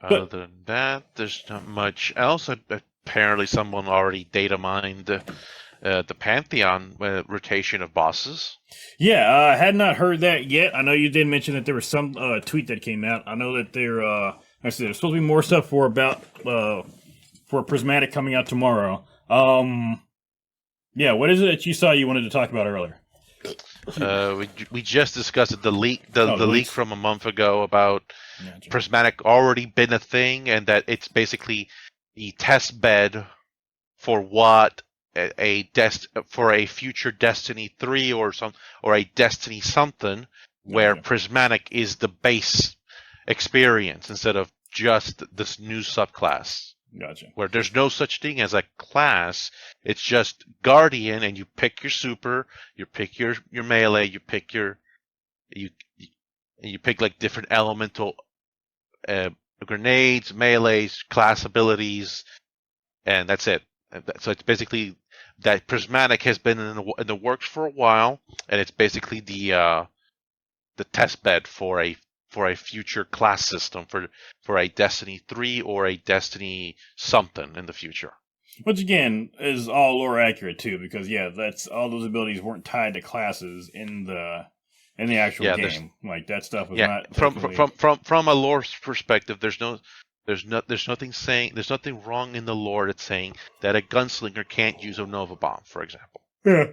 Other than that, there's not much else. Apparently, someone already data mined the Pantheon rotation of bosses. Yeah, I had not heard that yet. I know you did mention that there was some tweet that came out. I know that there's I said there's supposed to be more stuff for Prismatic coming out tomorrow. Yeah, what is it that you saw you wanted to talk about earlier? We just discussed it, the leak the leak leaks. from a month ago about Prismatic already been a thing, and that it's basically the test bed for what for a future Destiny 3 or a Destiny something, where Prismatic is the base experience instead of just this new subclass. Gotcha. Where there's no such thing as a class, it's just Guardian, and you pick your super, you pick your melee, you pick like different elemental grenades, melees, class abilities, and that's it. So it's basically that Prismatic has been in the works for a while, and it's basically the test bed for a future class system for a Destiny 3 or a Destiny something in the future. Which again is all lore accurate too, because that's all those abilities weren't tied to classes in the actual game. Like that stuff was not from a lore perspective. There's nothing wrong in the lore that's saying that a gunslinger can't use a Nova Bomb, for example. Yeah.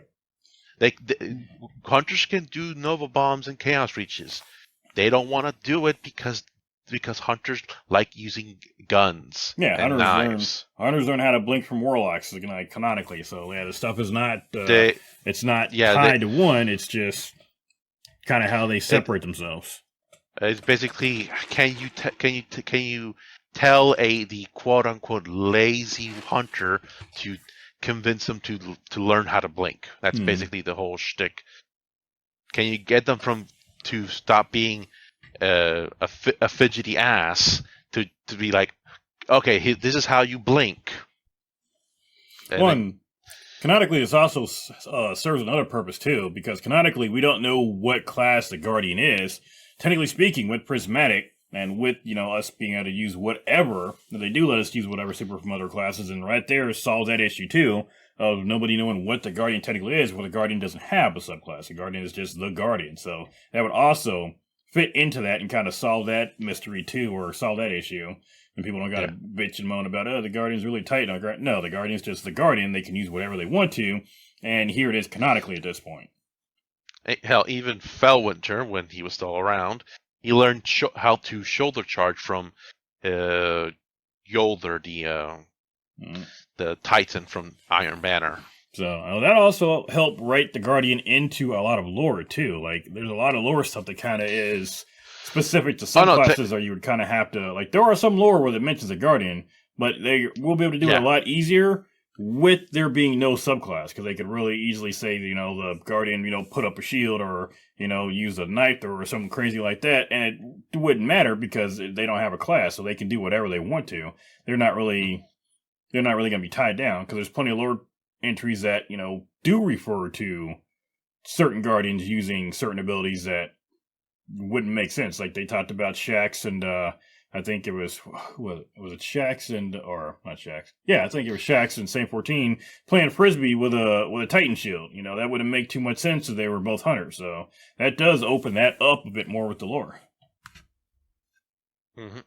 Hunters can do Nova Bombs and Chaos Reaches. They don't want to do it because hunters like using guns and knives. Hunters learn how to blink from warlocks, canonically. So the stuff is not it's not tied to one. It's just kind of how they separate themselves. It's basically can you tell the quote unquote lazy hunter to convince them to learn how to blink? That's basically the whole shtick. Can you get them to stop being a fidgety ass to be like, okay, this is how you blink. Canonically, this also serves another purpose too, because canonically we don't know what class the Guardian is. Technically speaking, with Prismatic and with us being able to use whatever, they do let us use whatever super from other classes, and right there solves that issue too of nobody knowing what the Guardian technically is. Well, the Guardian doesn't have a subclass. The Guardian is just the Guardian. So that would also fit into that and kind of solve that mystery too, or solve that issue. And people don't got to bitch and moan about, the Guardian's really tight. No, the Guardian's just the Guardian. They can use whatever they want to, and here it is canonically at this point. Hell, even Fellwinter, when he was still around, he learned how to shoulder charge from Yolder, the Titan from Iron Banner. So that also helped write the Guardian into a lot of lore too. Like there's a lot of lore stuff that kind of is specific to some classes, or you would kind of have to there are some lore where it mentions a Guardian, but they will be able to do it a lot easier with there being no subclass, because they could really easily say the Guardian put up a shield or use a knife or something crazy like that, and it wouldn't matter because they don't have a class, so they can do whatever they want to. They're not really going to be tied down, because there's plenty of lore entries that do refer to certain Guardians using certain abilities that wouldn't make sense. Like they talked about Shax and I think it was it Shax and or not Shax? Yeah, I think it was Shax and Saint 14 playing frisbee with a Titan shield. That wouldn't make too much sense if they were both hunters. So that does open that up a bit more with the lore. Mm-hmm.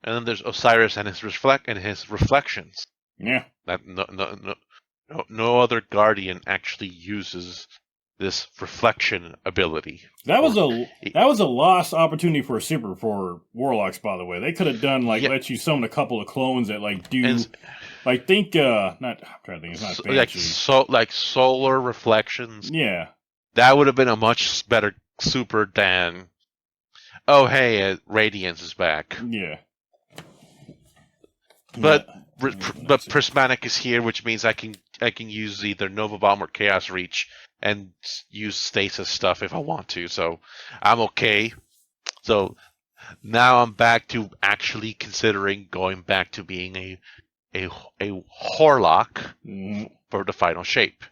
And then there's Osiris and his reflections. Yeah. That no other Guardian actually uses this reflection ability. That was a lost opportunity for a super for Warlocks, by the way. They could have done let you summon a couple of clones that do I'm trying to think, it's not Banshee. Like solar reflections. Yeah. That would have been a much better super than Radiance is back. Yeah. But Prismatic is here, which means I can use either Nova Bomb or Chaos Reach and use stasis stuff if I want to. So I'm okay. So now I'm back to actually considering going back to being a Horlock for the final shape.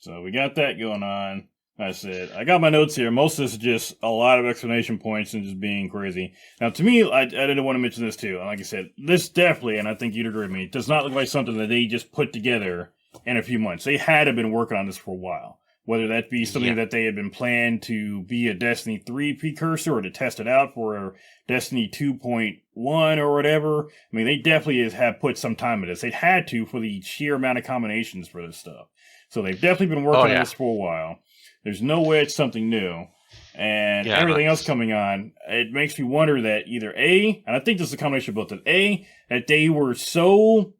So we got that going on. I said, I got my notes here. Most of this is just a lot of exclamation points and just being crazy. Now, to me, I didn't want to mention this too. Like I said, this definitely, and I think you'd agree with me, does not look like something that they just put together in a few months. They had to have been working on this for a while. whether that be something that they had been planned to be a Destiny 3 precursor or to test it out for Destiny 2.1 or whatever. I mean, they definitely have put some time into this. They had to for the sheer amount of combinations for this stuff. So they've definitely been working on this for a while. There's no way it's something new. And everything else coming on, it makes me wonder that either A, and I think this is a combination of both, that they were so...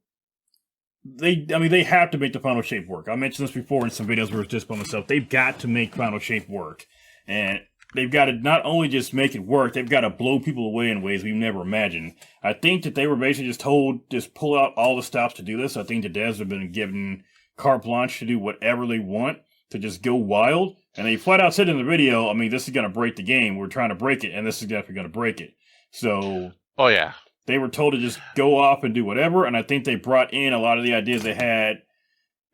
they have to make the Final Shape work. I mentioned this before in some videos where it's just by myself. They've got to make Final Shape work. And they've got to not only just make it work, they've got to blow people away in ways we've never imagined. I think that they were basically just told, just pull out all the stops to do this. I think the devs have been given carte blanche to do whatever they want, to just go wild. And they flat out said in the video, I mean, this is going to break the game. We're trying to break it, and this is definitely going to break it. So... they were told to just go off and do whatever, and I think they brought in a lot of the ideas they had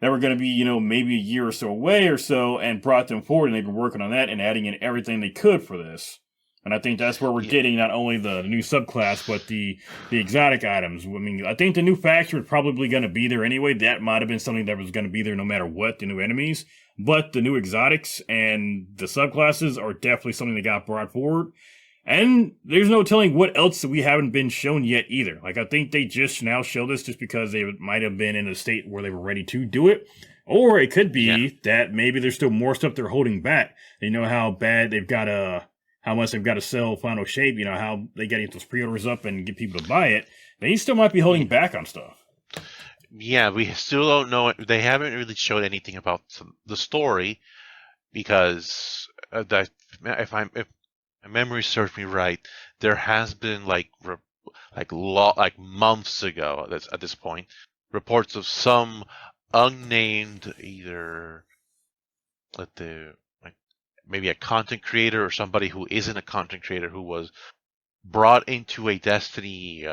that were going to be, you know, maybe a year or so away or so, and brought them forward, and they've been working on that and adding in everything they could for this. And I think that's where we're getting not only the new subclass, but the exotic items. I mean, I think the new faction was probably going to be there anyway. That might have been something that was going to be there no matter what, the new enemies. But the new exotics and the subclasses are definitely something that got brought forward. And there's no telling what else that we haven't been shown yet either. Like, I think they just now show this just because they might have been in a state where they were ready to do it. Or it could be that maybe there's still more stuff they're holding back. They know how bad they've got to, how much they've got to sell Final Shape, you know, how they got to get those pre-orders up and get people to buy it. They still might be holding back on stuff. Yeah, we still don't know. They haven't really showed anything about the story because if my memory serves me right, there has been like months ago at this point reports of some unnamed either maybe a content creator or somebody who isn't a content creator who was brought into a Destiny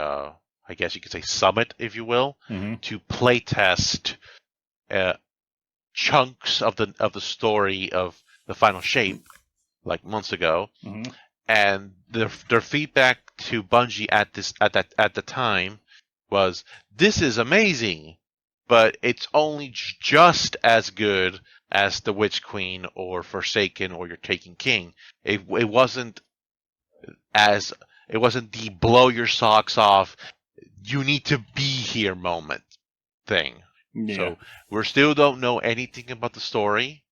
I guess you could say summit, if you will, to play test chunks of the story of the Final Shape, like months ago, and their feedback to Bungie at the time was, "This is amazing, but it's only just as good as the Witch Queen or Forsaken or your Taken King. It wasn't the blow your socks off, you need to be here moment thing." Yeah. So we still don't know anything about the story.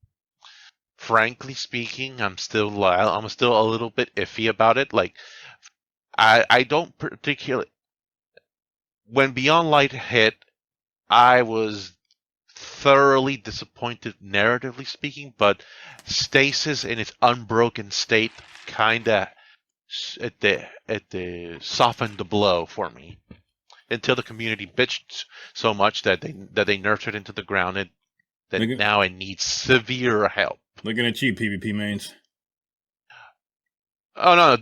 Frankly speaking, I'm still a little bit iffy about it. Like, I don't particularly. When Beyond Light hit, I was thoroughly disappointed, narratively speaking. But Stasis in its unbroken state kinda softened the blow for me until the community bitched so much that they nerfed it into the ground. Now it needs severe help. They're gonna cheat PvP mains. Oh no!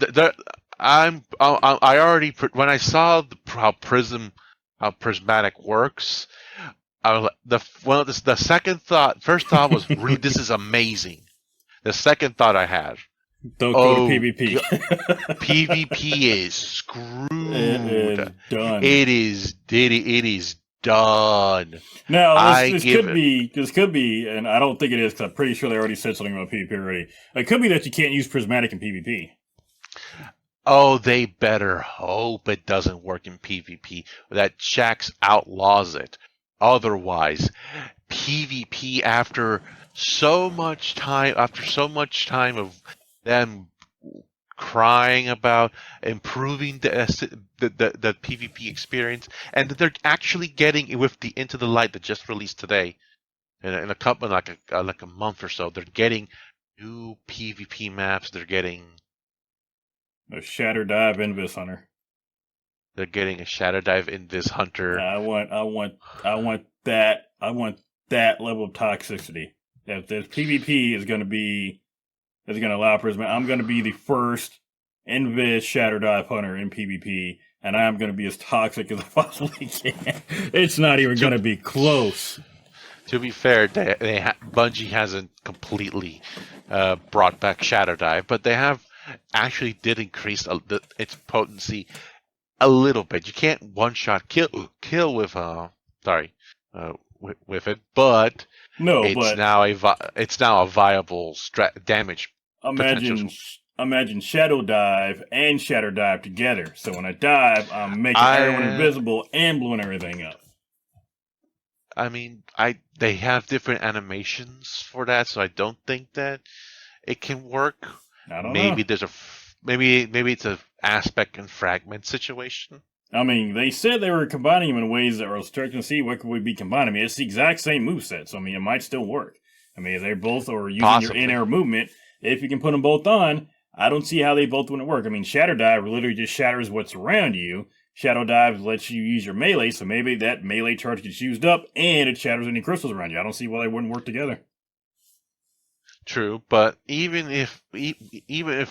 I already when I saw how Prismatic works, I was like, the second thought. First thought was, "Really, this is amazing." The second thought I had, don't go to PvP. PvP is screwed. It is done. It is done. Now, this could be, and I don't think it is because I'm pretty sure they already said something about PvP already. It could be that you can't use Prismatic in PvP. Oh, they better hope it doesn't work in PvP. That Shaxx outlaws it. Otherwise, PvP after so much time of them crying about improving the PvP experience, and that they're actually getting with the Into the Light that just released today, in a couple like a month or so, they're getting new PvP maps. They're getting a Shatter Dive Invis Hunter. They're getting a Shatter Dive Invis Hunter. I want that level of toxicity. If the PvP is going to allow Prismatic, I'm going to be the first Invis Shatter Dive Hunter in PvP, and I'm going to be as toxic as I possibly can. It's not even going to be close. To be fair, Bungie hasn't completely brought back Shatter Dive, but they have actually did increase its potency a little bit. You can't one-shot kill with with it, but No, it's but now a viable damage potential. imagine imagine Shadow Dive and Shatter Dive together. So when I dive, I'm making everyone I invisible and blowing everything up. I mean, they have different animations for that, so I don't think that it can work. I don't know. Maybe maybe it's a aspect and fragment situation. I mean, they said they were combining them in ways that were stretching to see what could we be combining. I mean, it's the exact same moveset, so I mean, it might still work. I mean, if they both are using your Possibly. in-air movement, if you can put them both on, I don't see how they both wouldn't work. I mean, Shatter Dive literally just shatters what's around you. Shadow Dive lets you use your melee, so maybe that melee charge gets used up and it shatters any crystals around you. I don't see why they wouldn't work together. True, but even if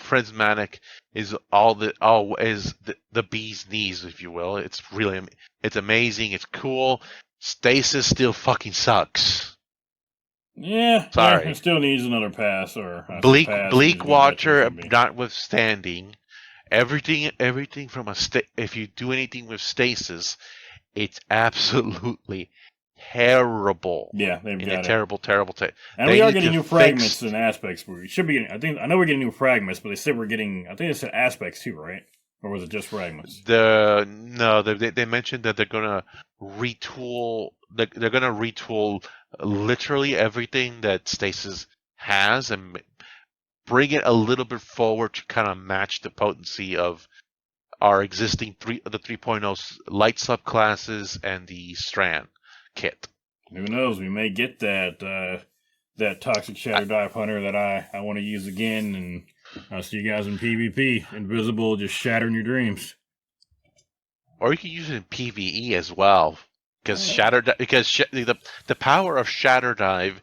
Prismatic is all is the bee's knees, if you will, it's amazing, it's cool. Stasis still fucking sucks. Yeah, it Sorry, still needs another pass, or I say pass, it needs Bleak to be better than it Watcher should be. notwithstanding, everything from if you do anything with stasis, it's absolutely terrible. Yeah, they've In a got it. terrible. And They we are need getting to new fix fragments and aspects. We should be getting. I know we're getting new fragments, but they said we're getting. I think they said aspects too, right? Or was it just fragments? they mentioned that they're gonna retool. They're gonna retool literally everything that Stasis has and bring it a little bit forward to kind of match the potency of our existing 3.0 light subclasses and the Strand kit. Who knows? We may get that toxic I, shadow dive hunter that I want to use again, and I'll see you guys in PvP. Invisible, just shattering your dreams. or you can use it in PvE as well, because Uh, the power of Shatter Dive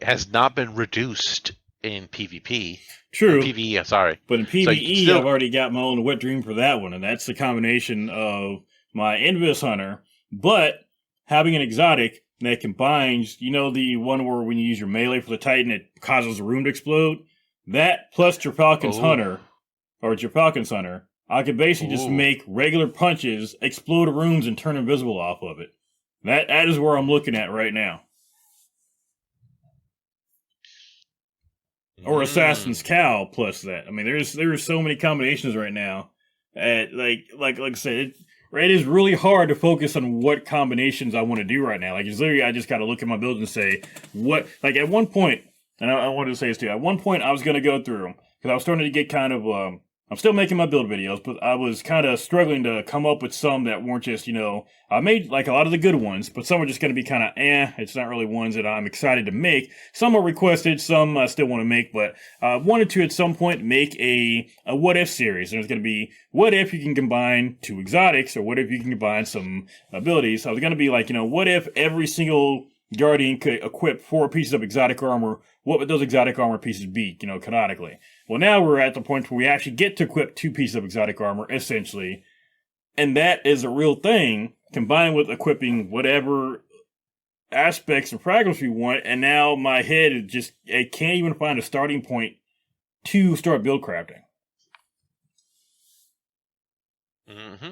has not been reduced in PvP. True, PvE, sorry. but in So you can PvE, still. I've already got my own wet dream for that one, and that's the combination of my Invis hunter, but having an exotic that combines. You know the one where when you use your melee for the Titan, it causes the room to explode. That plus your Falcon's Oh, hunter or your Falcon's hunter, I could basically just oh. make regular punches explode rooms and turn invisible off of it. That is where I'm looking at right now. Or Assassin's Mm. Cowl plus that. I mean, there's so many combinations right now. Like I said, it is really hard to focus on what combinations I want to do right now. Like it's literally, I just got to look at my build and say what. Like at one point, and I wanted to say this too. At one point, I was going to go through because I was starting to get kind of. I'm still making my build videos, but I was kind of struggling to come up with some that weren't just, I made like a lot of the good ones, but some are just going to be kind of it's not really ones that I'm excited to make. Some are requested, some I still want to make, but I wanted to at some point make a what if series. And it's going to be what if you can combine two exotics, or what if you can combine some abilities. So I was going to be like, what if every single Guardian could equip 4 pieces of exotic armor? What would those exotic armor pieces be, canonically? Well, now we're at the point where we actually get to equip 2 pieces of exotic armor, essentially. And that is a real thing, combined with equipping whatever aspects and fragments we want. And now my head is just, I can't even find a starting point to start build crafting. Mm-hmm.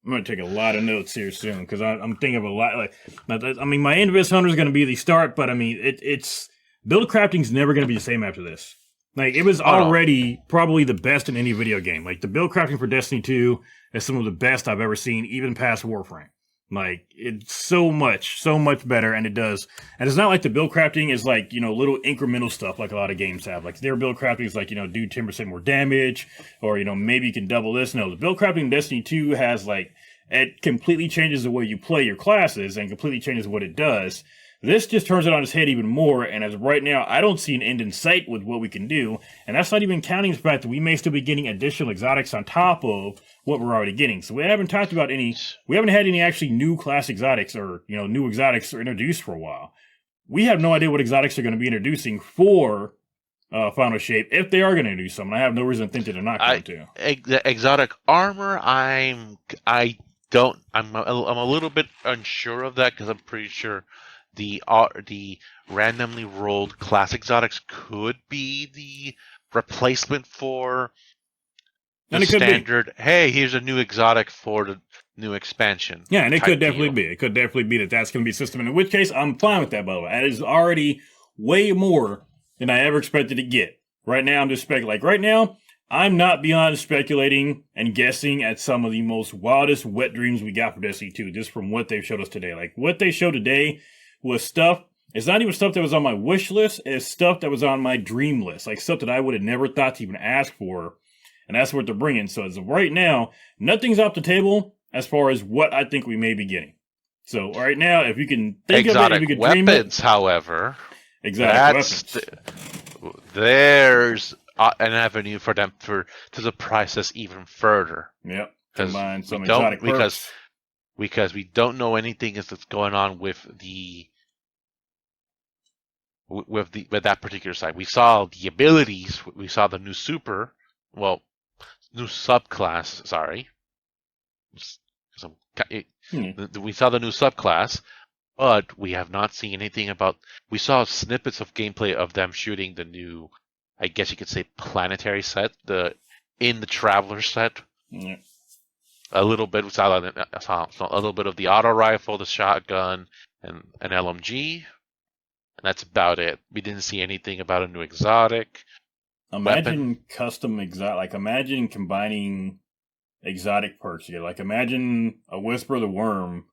I'm going to take a lot of notes here soon, because I'm thinking of a lot. I mean, my Invis Hunter is going to be the start, but I mean, it's build crafting is never going to be the same after this. Like, it was Oh, no. already probably the best in any video game. Like, the build crafting for Destiny 2 is some of the best I've ever seen, even past Warframe. Like, it's so much better, and it does. And it's not like the build crafting is like, little incremental stuff like a lot of games have. Like, their build crafting is like, do 10% more damage, or, maybe you can double this. No, the build crafting in Destiny 2 has, like, it completely changes the way you play your classes and completely changes what it does. This just turns it on its head even more, and as of right now, I don't see an end in sight with what we can do, and that's not even counting the fact that we may still be getting additional exotics on top of what we're already getting. So we haven't talked about we haven't had any actually new class exotics, or, new exotics are introduced for a while. We have no idea what exotics are going to be introducing for Final Shape, if they are going to introduce some, and I have no reason to think that they're not going to. The exotic armor, I'm a little bit unsure of that, because I'm pretty sure the randomly rolled class exotics could be the replacement for And it could be. standard. Hey, here's a new exotic for the new expansion. Yeah, and it could definitely deal. be. It could definitely be that that's going to be a system. And in which case, I'm fine with that, by the way. That is already way more than I ever expected to get. Right now, I'm just speculating. Like, right now, I'm not beyond speculating and guessing at some of the most wildest wet dreams we got for Destiny 2, just from what they've showed us today. Like, what they showed today was stuff. It's not even stuff that was on my wish list. It's stuff that was on my dream list. Like, stuff that I would have never thought to even ask for. And that's what they're bringing. So, as of right now, nothing's off the table as far as what I think we may be getting. So, right now, if you can think Exotic of it, if you can dream weapons, it. however, Exotic that's weapons. there's an avenue for them to surprise us even further. Yep. 'Cause Combine some we don't- exotic perks. Because we don't know anything that's going on with that particular side. We saw the abilities. We saw the new new subclass. Sorry, we saw the new subclass, but we have not seen anything about. We saw snippets of gameplay of them shooting the new, I guess you could say, planetary set, the Traveler set. Yeah. A little bit. We saw a little bit of the auto rifle, the shotgun, and an LMG. And that's about it. We didn't see anything about a new exotic. Imagine weapon. custom exotic. Like, imagine combining exotic perks together. Like, imagine a Whisper of the Worm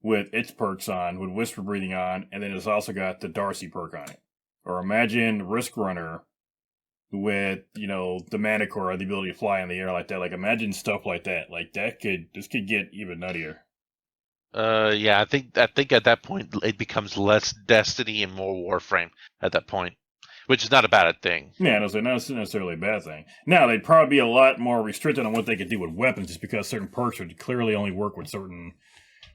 with its perks on, with Whisper breathing on, and then it's also got the Darcy perk on it. Or imagine Risk Runner with, the Manicore, the ability to fly in the air like that. Like, imagine stuff like that. Like, this could get even nuttier. Yeah, I think at that point it becomes less Destiny and more Warframe at that point, which is not a bad thing. Yeah, not necessarily a bad thing. Now, they'd probably be a lot more restricted on what they could do with weapons, just because certain perks would clearly only work with certain.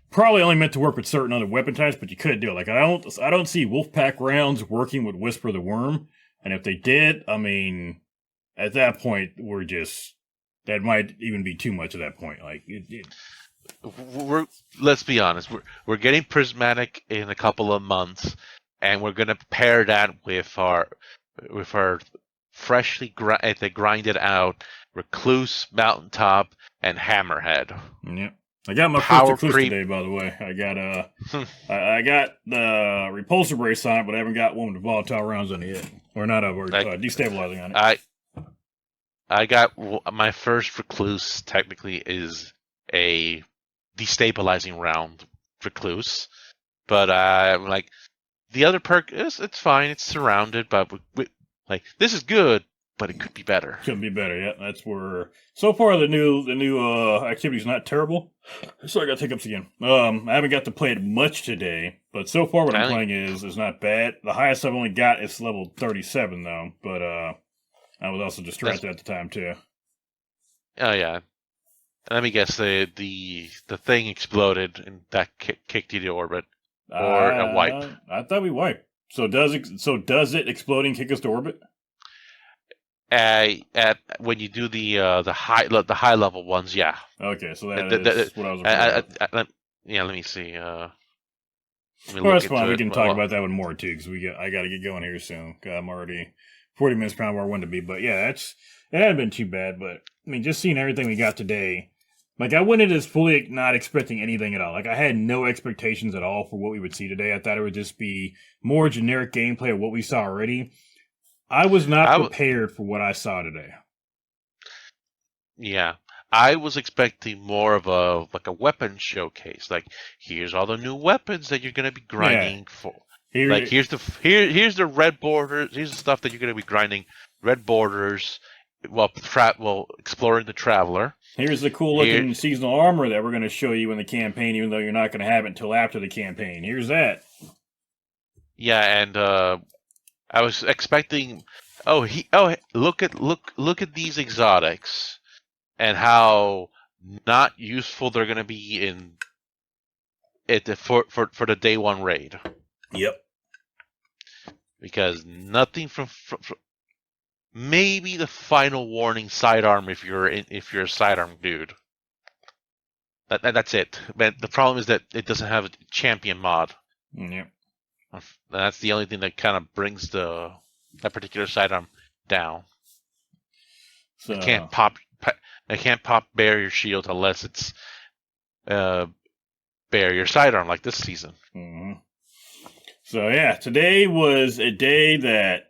Probably only meant to work with certain other weapon types, but you could do it. Like, I don't see Wolfpack rounds working with Whisper the Worm, and if they did, I mean, at that point, that might even be too much at that point. Like, let's be honest. We're getting Prismatic in a couple of months, and we're gonna pair that with our freshly grinded out Recluse, Mountaintop, and Hammerhead. Yep. I got my first Recluse today, by the way. I got I got the repulsor brace on it, but I haven't got one with volatile rounds on it yet, or not destabilizing on it. I got my first Recluse. Technically, is a destabilizing round Recluse, but like the other perk it's fine. It's surrounded, but this is good, but it could be better. Could be better. Yeah, that's where so far the new activity is not terrible. So I got hiccups again. I haven't got to play it much today, but so far what I'm playing is not bad. The highest I've only got is level 37 though, but I was also distracted at the time too. Oh yeah. Let me guess, the thing exploded and that kicked you to orbit, or a wipe. I thought we wiped. So does it exploding kick us to orbit? At when you do the high level ones, yeah. Okay, so that's what I was afraid of. Yeah, let me see. Well, that's fine. We can talk about that one more too, because I got to get going here soon. I'm already 40 minutes past where I wanted to be, but yeah, it hadn't been too bad. But I mean, just seeing everything we got today, like I went in as fully not expecting anything at all. Like I had no expectations at all for what we would see today. I thought it would just be more generic gameplay of what we saw already. I was not prepared for what I saw today. Yeah. I was expecting more of a weapon showcase. Like, here's all the new weapons that you're gonna be grinding for. Here's the red borders. Here's the stuff that you're gonna be grinding. Red borders, while exploring the Traveler. Here's the cool looking seasonal armor that we're gonna show you in the campaign, even though you're not gonna have it until after the campaign. Here's that. Yeah, and I was expecting. Look at these exotics, and how not useful they're going to be in it for the day one raid. Yep. Because nothing from maybe the final warning sidearm if you're a sidearm dude. That's it. But the problem is that it doesn't have a champion mod. Yep. That's the only thing that kind of brings that particular sidearm down. So you can't pop pop barrier shield unless it's barrier sidearm like this season. Mm-hmm. So yeah, today was a day that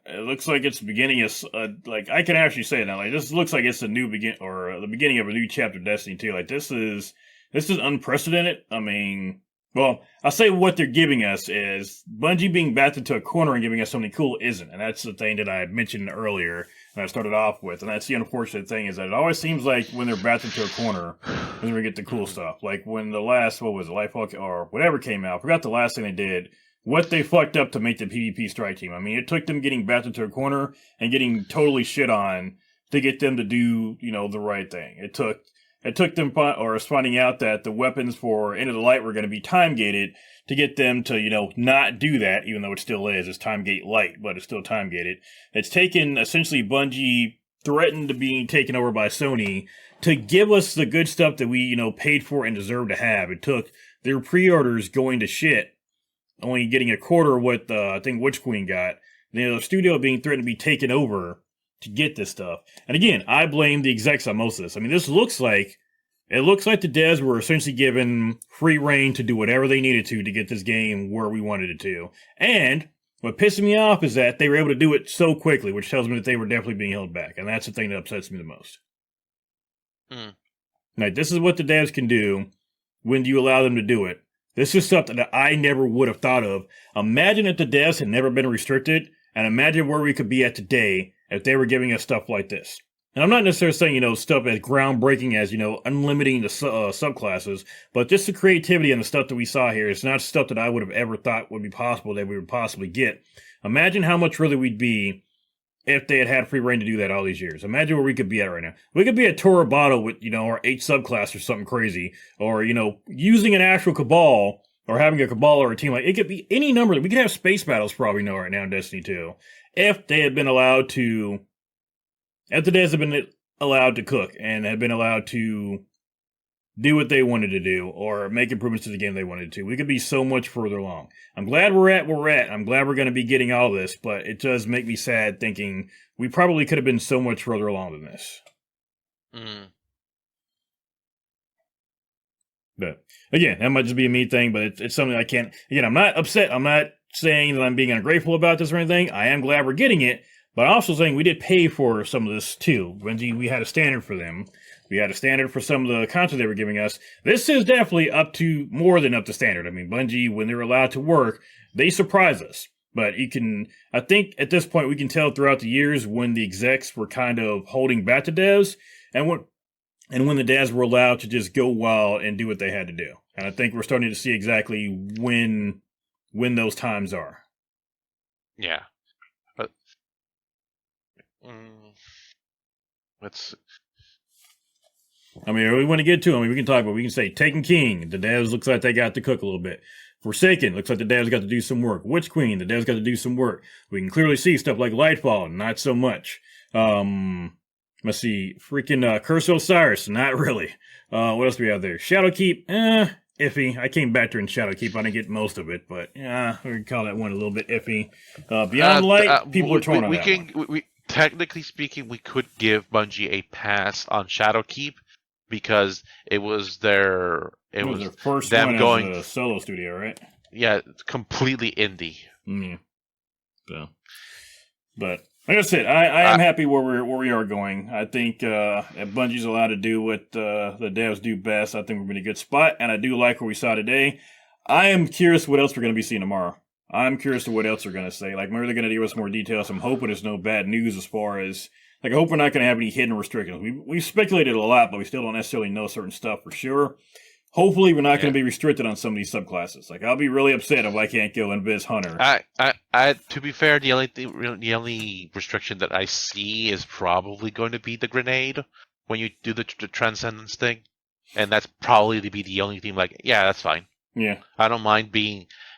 it looks like it's the beginning of like I can actually say it now. Like this looks like it's a new the beginning of a new chapter of Destiny 2. Like this is unprecedented. I mean, well, I'll say what they're giving us is Bungie being backed into a corner and giving us something cool isn't, and that's the thing that I mentioned earlier and I started off with, and that's the unfortunate thing is that it always seems like when they're backed into a corner is when we get the cool stuff. Like when the last Lifehawk or whatever came out, I forgot the last thing they did. What they fucked up to make the PvP strike team. I mean, it took them getting backed into a corner and getting totally shit on to get them to do, the right thing. It took them finding out that the weapons for End of the Light were going to be time gated to get them to, not do that, even though it still is. It's time gate light, but it's still time gated. It's taken essentially Bungie threatened to being taken over by Sony to give us the good stuff that we, paid for and deserve to have. It took their pre-orders going to shit, only getting a quarter of what I think Witch Queen got. The studio being threatened to be taken over to get this stuff. And again, I blame the execs on most of this. I mean, it looks like the devs were essentially given free reign to do whatever they needed to get this game where we wanted it to. And what pisses me off is that they were able to do it so quickly, which tells me that they were definitely being held back. And that's the thing that upsets me the most. Now, this is what the devs can do when you allow them to do it. This is something that I never would have thought of. Imagine if the devs had never been restricted, and imagine where we could be at today if they were giving us stuff like this. And I'm not necessarily saying, stuff as groundbreaking as, unlimiting the subclasses, but just the creativity and the stuff that we saw here is not stuff that I would have ever thought would be possible that we would possibly get. Imagine how much further we'd be if they had free reign to do that all these years. Imagine where we could be at right now. We could be at Torabado with, our 8 subclass or something crazy. Or, using an actual Cabal or having a Cabal or a team. Like, it could be any number. We could have space battles probably right now in Destiny 2. If they had been allowed to, if the devs had been allowed to cook and had been allowed to do what they wanted to do or make improvements to the game they wanted to. We could be so much further along. I'm glad we're at where we're at. I'm glad we're going to be getting all this, but it does make me sad thinking we probably could have been so much further along than this. But again, that might just be a me thing, but it's something I can't. Again, I'm not upset. I'm not saying that I'm being ungrateful about this or anything. I am glad we're getting it, but I'm also saying we did pay for some of this too. When we had a standard for them. We had a standard for some of the content they were giving us. This is definitely more than up to standard. I mean, Bungie, when they're allowed to work, they surprise us. But I think at this point we can tell throughout the years when the execs were kind of holding back the devs and when the devs were allowed to just go wild and do what they had to do. And I think we're starting to see exactly when those times are. Yeah. But let's. I mean, we want to get to them. I mean, we can talk about. We can say Taken King. The devs looks like they got to cook a little bit. Forsaken looks like the devs got to do some work. Witch Queen, the devs got to do some work. We can clearly see stuff like Lightfall, not so much. Let's see, freaking Curse of Osiris, not really. What else do we have there? Shadowkeep, iffy. I came back during Shadowkeep. I didn't get most of it, but yeah, we can call that one a little bit iffy. Beyond Light, people are torn on that one. Technically speaking, we could give Bungie a pass on Shadowkeep because it was their first them one going as a solo studio, right? Yeah, completely indie. Mm. So, but like I said, I am happy where we are going. I think if Bungie's allowed to do what the devs do best, I think we're in a good spot, and I do like what we saw today. I am curious what else we're going to be seeing tomorrow. I'm curious to what else they're going to say. Like, maybe they're going to give us more details. I'm hoping there's no bad news as far as, like, I hope we're not going to have any hidden restrictions. We've speculated a lot, but we still don't necessarily know certain stuff for sure. Hopefully, we're not going to be restricted on some of these subclasses. Like, I'll be really upset if I can't go and Viz Hunter. To be fair, the only restriction that I see is probably going to be the grenade when you do the transcendence thing, and that's probably to be the only thing. Like, yeah, that's fine. Yeah, I don't mind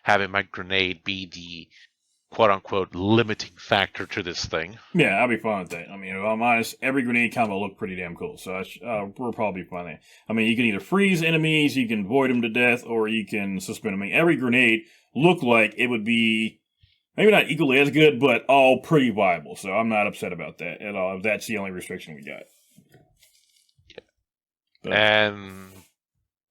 having my grenade be the quote-unquote limiting factor to this thing. Yeah, I'll be fine with that. I mean, if I'm honest, every grenade combo looked pretty damn cool, so we'll probably be fine there. I mean, you can either freeze enemies, you can void them to death, or you can suspend them. I mean, every grenade looked like it would be maybe not equally as good, but all pretty viable, so I'm not upset about that at all, if that's the only restriction we got. And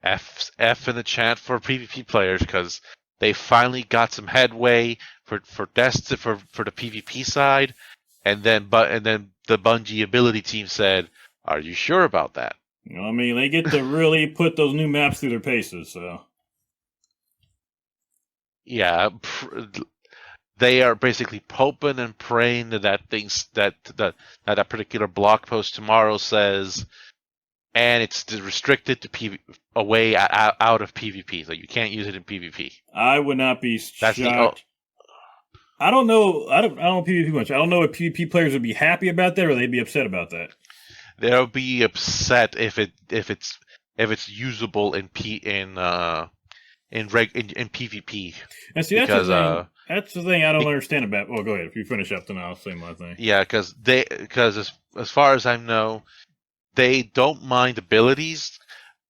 F in the chat for PvP players because they finally got some headway for the PvP side, and then the Bungie ability team said, "Are you sure about that?" You know, I mean, they get to really put those new maps through their paces. So yeah, they are basically hoping and praying that particular blog post tomorrow says, and it's restricted to out of PvP, so you can't use it in PvP. I would not be That's shocked. I don't know. I don't know PvP much. I don't know if PvP players would be happy about that or they'd be upset about that. They'll be upset if it's usable in PvP. And see, that's the thing I don't understand about. Well, go ahead. If you finish up, then I'll say my thing. Yeah, because as far as I know, they don't mind abilities,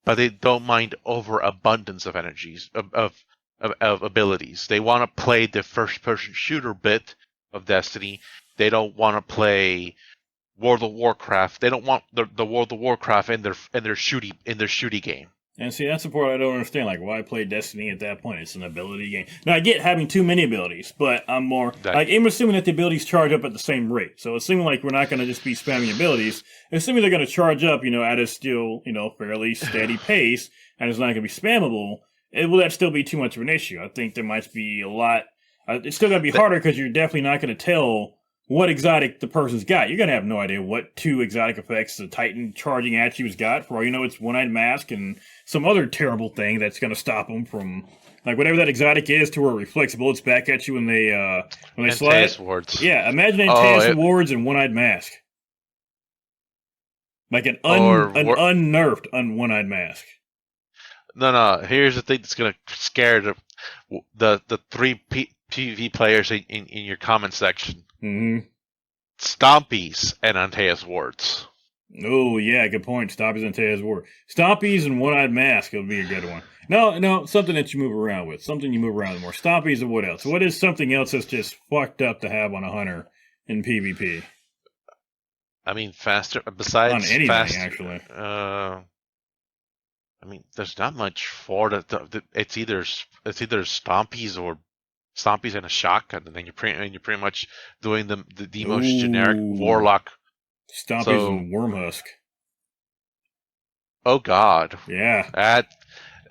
but they don't mind overabundance of energies of abilities. They want to play the first-person shooter bit of Destiny. They don't want to play World of Warcraft. They don't want the World of Warcraft in their shooty game. And see, that's the part I don't understand. Like, why play Destiny at that point? It's an ability game. Now, I get having too many abilities, but I'm more I'm assuming that the abilities charge up at the same rate. So assuming like we're not going to just be spamming abilities, assuming they're going to charge up, at a still, fairly steady pace, and it's not going to be spammable. Will that still be too much of an issue? I think there might be a lot. It's still going to be harder because you're definitely not going to tell what exotic the person's got. You're going to have no idea what 2 exotic effects the Titan charging at you's got. For all you know, it's One-Eyed Mask and some other terrible thing that's going to stop them from, like, whatever that exotic is to where it reflects bullets back at you when they slide. Wards. Yeah, imagine Antaeus Wards and One-Eyed Mask. Like an unnerfed One-Eyed Mask. No. Here's the thing that's going to scare the 3 PvP players in your comment section. Mm-hmm. Stompies and Antaeus Wards. Oh, yeah, good point. Stompies and Antaeus Wards. Stompies and One-Eyed Mask would be a good one. No, something that you move around with. Something you move around with more. Stompies and what else? What is something else that's just fucked up to have on a hunter in PvP? I mean, faster. Besides on anything, faster, actually. I mean, there's not much for that. It's either Stompies or Stompies and a shotgun, and then you're pretty much doing the most generic Warlock. Stompies and Wormhusk. Oh God! Yeah,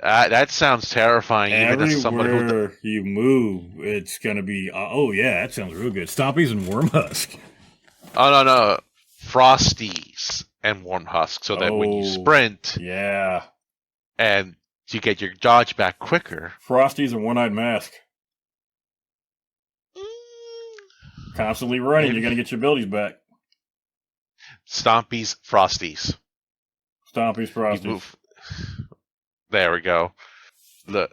that sounds terrifying. Everywhere even as somebody you move, it's gonna be. Oh yeah, that sounds real good. Stompies and Wormhusk. Oh no, Frosties and Wormhusk, so that when you sprint, yeah, and you get your dodge back quicker. Frosties and One-Eyed Mask. Constantly running, you're gonna get your abilities back. Stompies, Frosties. Stompies, Frosties. There we go. The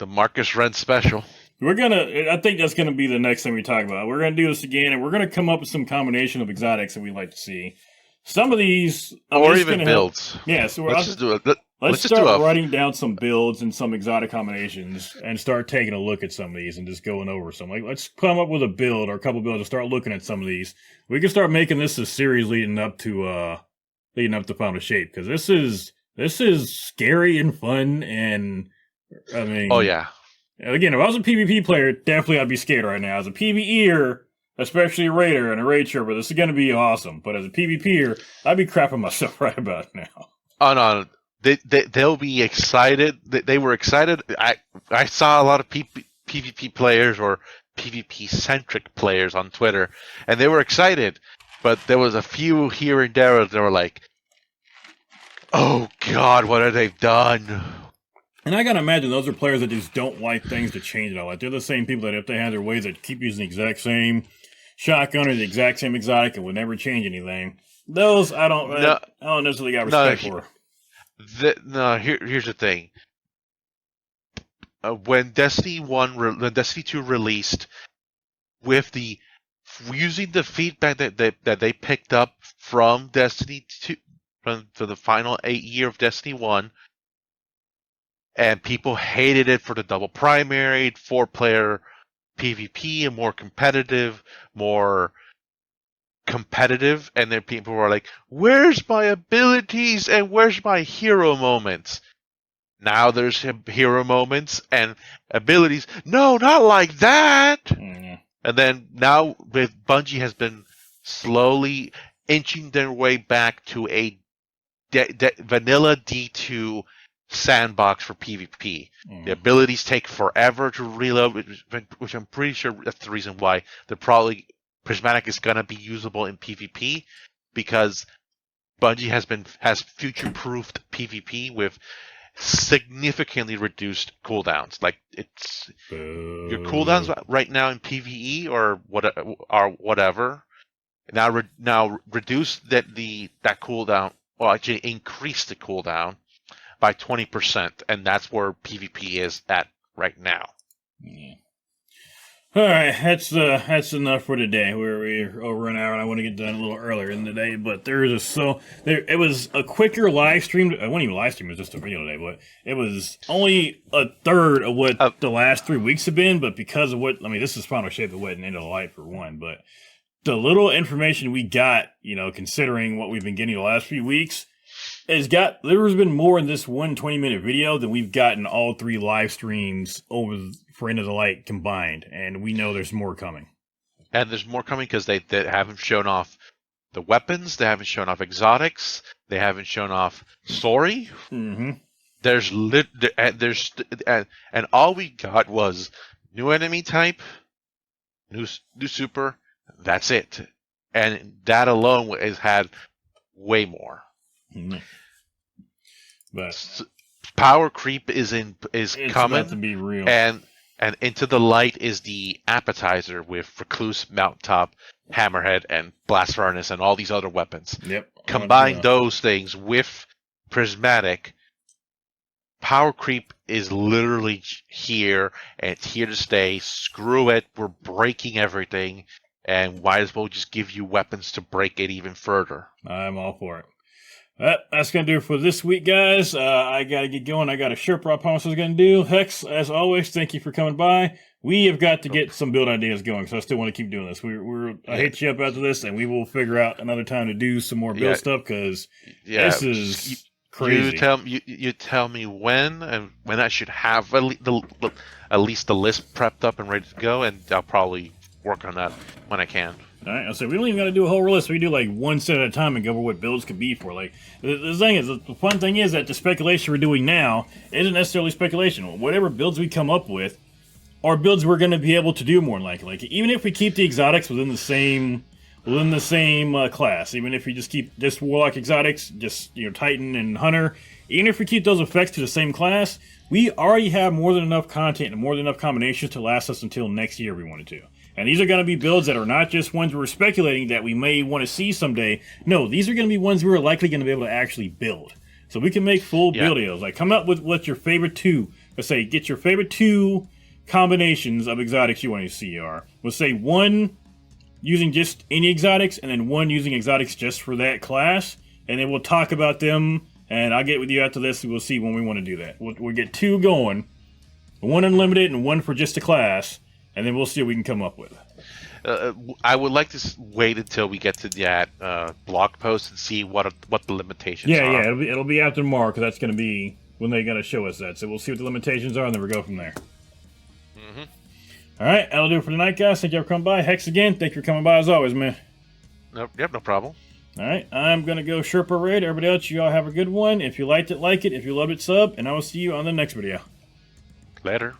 Marcus Rent special. I think that's gonna be the next thing we talk about. We're gonna do this again, and we're gonna come up with some combination of exotics that we like to see. Some of these, or even builds. Yeah, so let's just do it. Let's start writing down some builds and some exotic combinations and start taking a look at some of these and just going over some. Like, let's come up with a build or a couple builds and start looking at some of these. We can start making this a series leading up to Final Shape, because this is scary and fun, and I mean, oh yeah. Again, if I was a PvP player, definitely I'd be scared right now. As a PvEer, especially a raider and a raid trooper, this is going to be awesome. But as a PvPer, I'd be crapping myself right about now. Oh no. They'll be excited. They were excited. I saw a lot of PvP players or PvP-centric players on Twitter, and they were excited. But there was a few here and there that were like, oh God, what have they done? And I gotta imagine those are players that just don't like things to change at all. Like, they're the same people that if they had their ways, that keep using the exact same shotgun or the exact same exotic and would never change anything. Those I don't necessarily got respect for. Here's the thing. When Destiny 2 released, with using the feedback that they picked up from Destiny 2, from the final 8 year of Destiny 1, and people hated it for the double primary, 4-player PvP, and more competitive, more competitive, and then people were like, "Where's my abilities and where's my hero moments?" Now there's hero moments and abilities. No, not like that. Mm. And then now, with Bungie has been slowly inching their way back to a vanilla D2 sandbox for PvP. The abilities take forever to reload, which I'm pretty sure that's the reason why Prismatic is gonna be usable in PvP, because Bungie has future-proofed PvP with significantly reduced cooldowns. Like your cooldowns right now in PvE or whatever. Now reduce that cooldown, or actually increase the cooldown by 20%, and that's where PvP is at right now. Yeah. All right, that's enough for today. We're over an hour, and I want to get done a little earlier in the day. But it was a quicker live stream. It wasn't even live stream; it was just a video today. But it was only a third of what the last 3 weeks have been. But because of this is Final Shape of Wet and End of the Light for one. But the little information we got, considering what we've been getting the last few weeks, there's been more in this 120-minute video than we've gotten all 3 live streams for End of the Light combined, and we know there's more coming. And there's more coming because they haven't shown off the weapons, they haven't shown off exotics, they haven't shown off story. Mm-hmm. And all we got was new enemy type, new super. That's it, and that alone has had way more. Mm-hmm. But power creep is coming, about to be real. and Into the Light is the appetizer with Recluse, Mountaintop, Hammerhead, and Blast Furnace, and all these other weapons. Yep. Combine those things with Prismatic. Power creep is literally here, and it's here to stay. Screw it, we're breaking everything, and might as well just give you weapons to break it even further. I'm all for it. That's going to do it for this week, guys. I got to get going. I got a Sherpa I promised I was going to do. Hex, as always, thank you for coming by. We have got to get some build ideas going, so I still want to keep doing this. I hit you up after this, and we will figure out another time to do some more build stuff, because this is crazy. You tell me when, and when I should have at least the list prepped up and ready to go, and I'll probably work on that when I can. All right, so we don't even got to do a whole list. We do like one set at a time and go over what builds could be for. Like the thing is, the fun thing is that the speculation we're doing now isn't necessarily speculation. Whatever builds we come up with are builds we're going to be able to do more than likely. Like even if we keep the exotics within the same class, even if we just keep this Warlock exotics, just Titan and Hunter, even if we keep those effects to the same class, we already have more than enough content and more than enough combinations to last us until next year if we wanted to. And these are going to be builds that are not just ones we're speculating that we may want to see someday. No, these are going to be ones we're likely going to be able to actually build. So we can make full build videos. Like come up with what your favorite 2. Let's say get your favorite 2 combinations of exotics you want to see are. Let's say 1 using just any exotics, and then 1 using exotics just for that class. And then we'll talk about them. And I'll get with you after this, and we'll see when we want to do that. We'll get 2 going. 1 unlimited and 1 for just a class. And then we'll see what we can come up with. I would like to wait until we get to that blog post and see what the limitations are. Yeah, it'll be after tomorrow, because that's going to be when they're going to show us that. So we'll see what the limitations are, and then we'll go from there. Mm-hmm. All right, that'll do it for tonight, guys. Thank you for coming by. Hex again, thank you for coming by as always, man. No problem. All right, I'm going to go Sherpa Raid. Everybody else, you all have a good one. If you liked it, like it. If you loved it, sub. And I will see you on the next video. Later.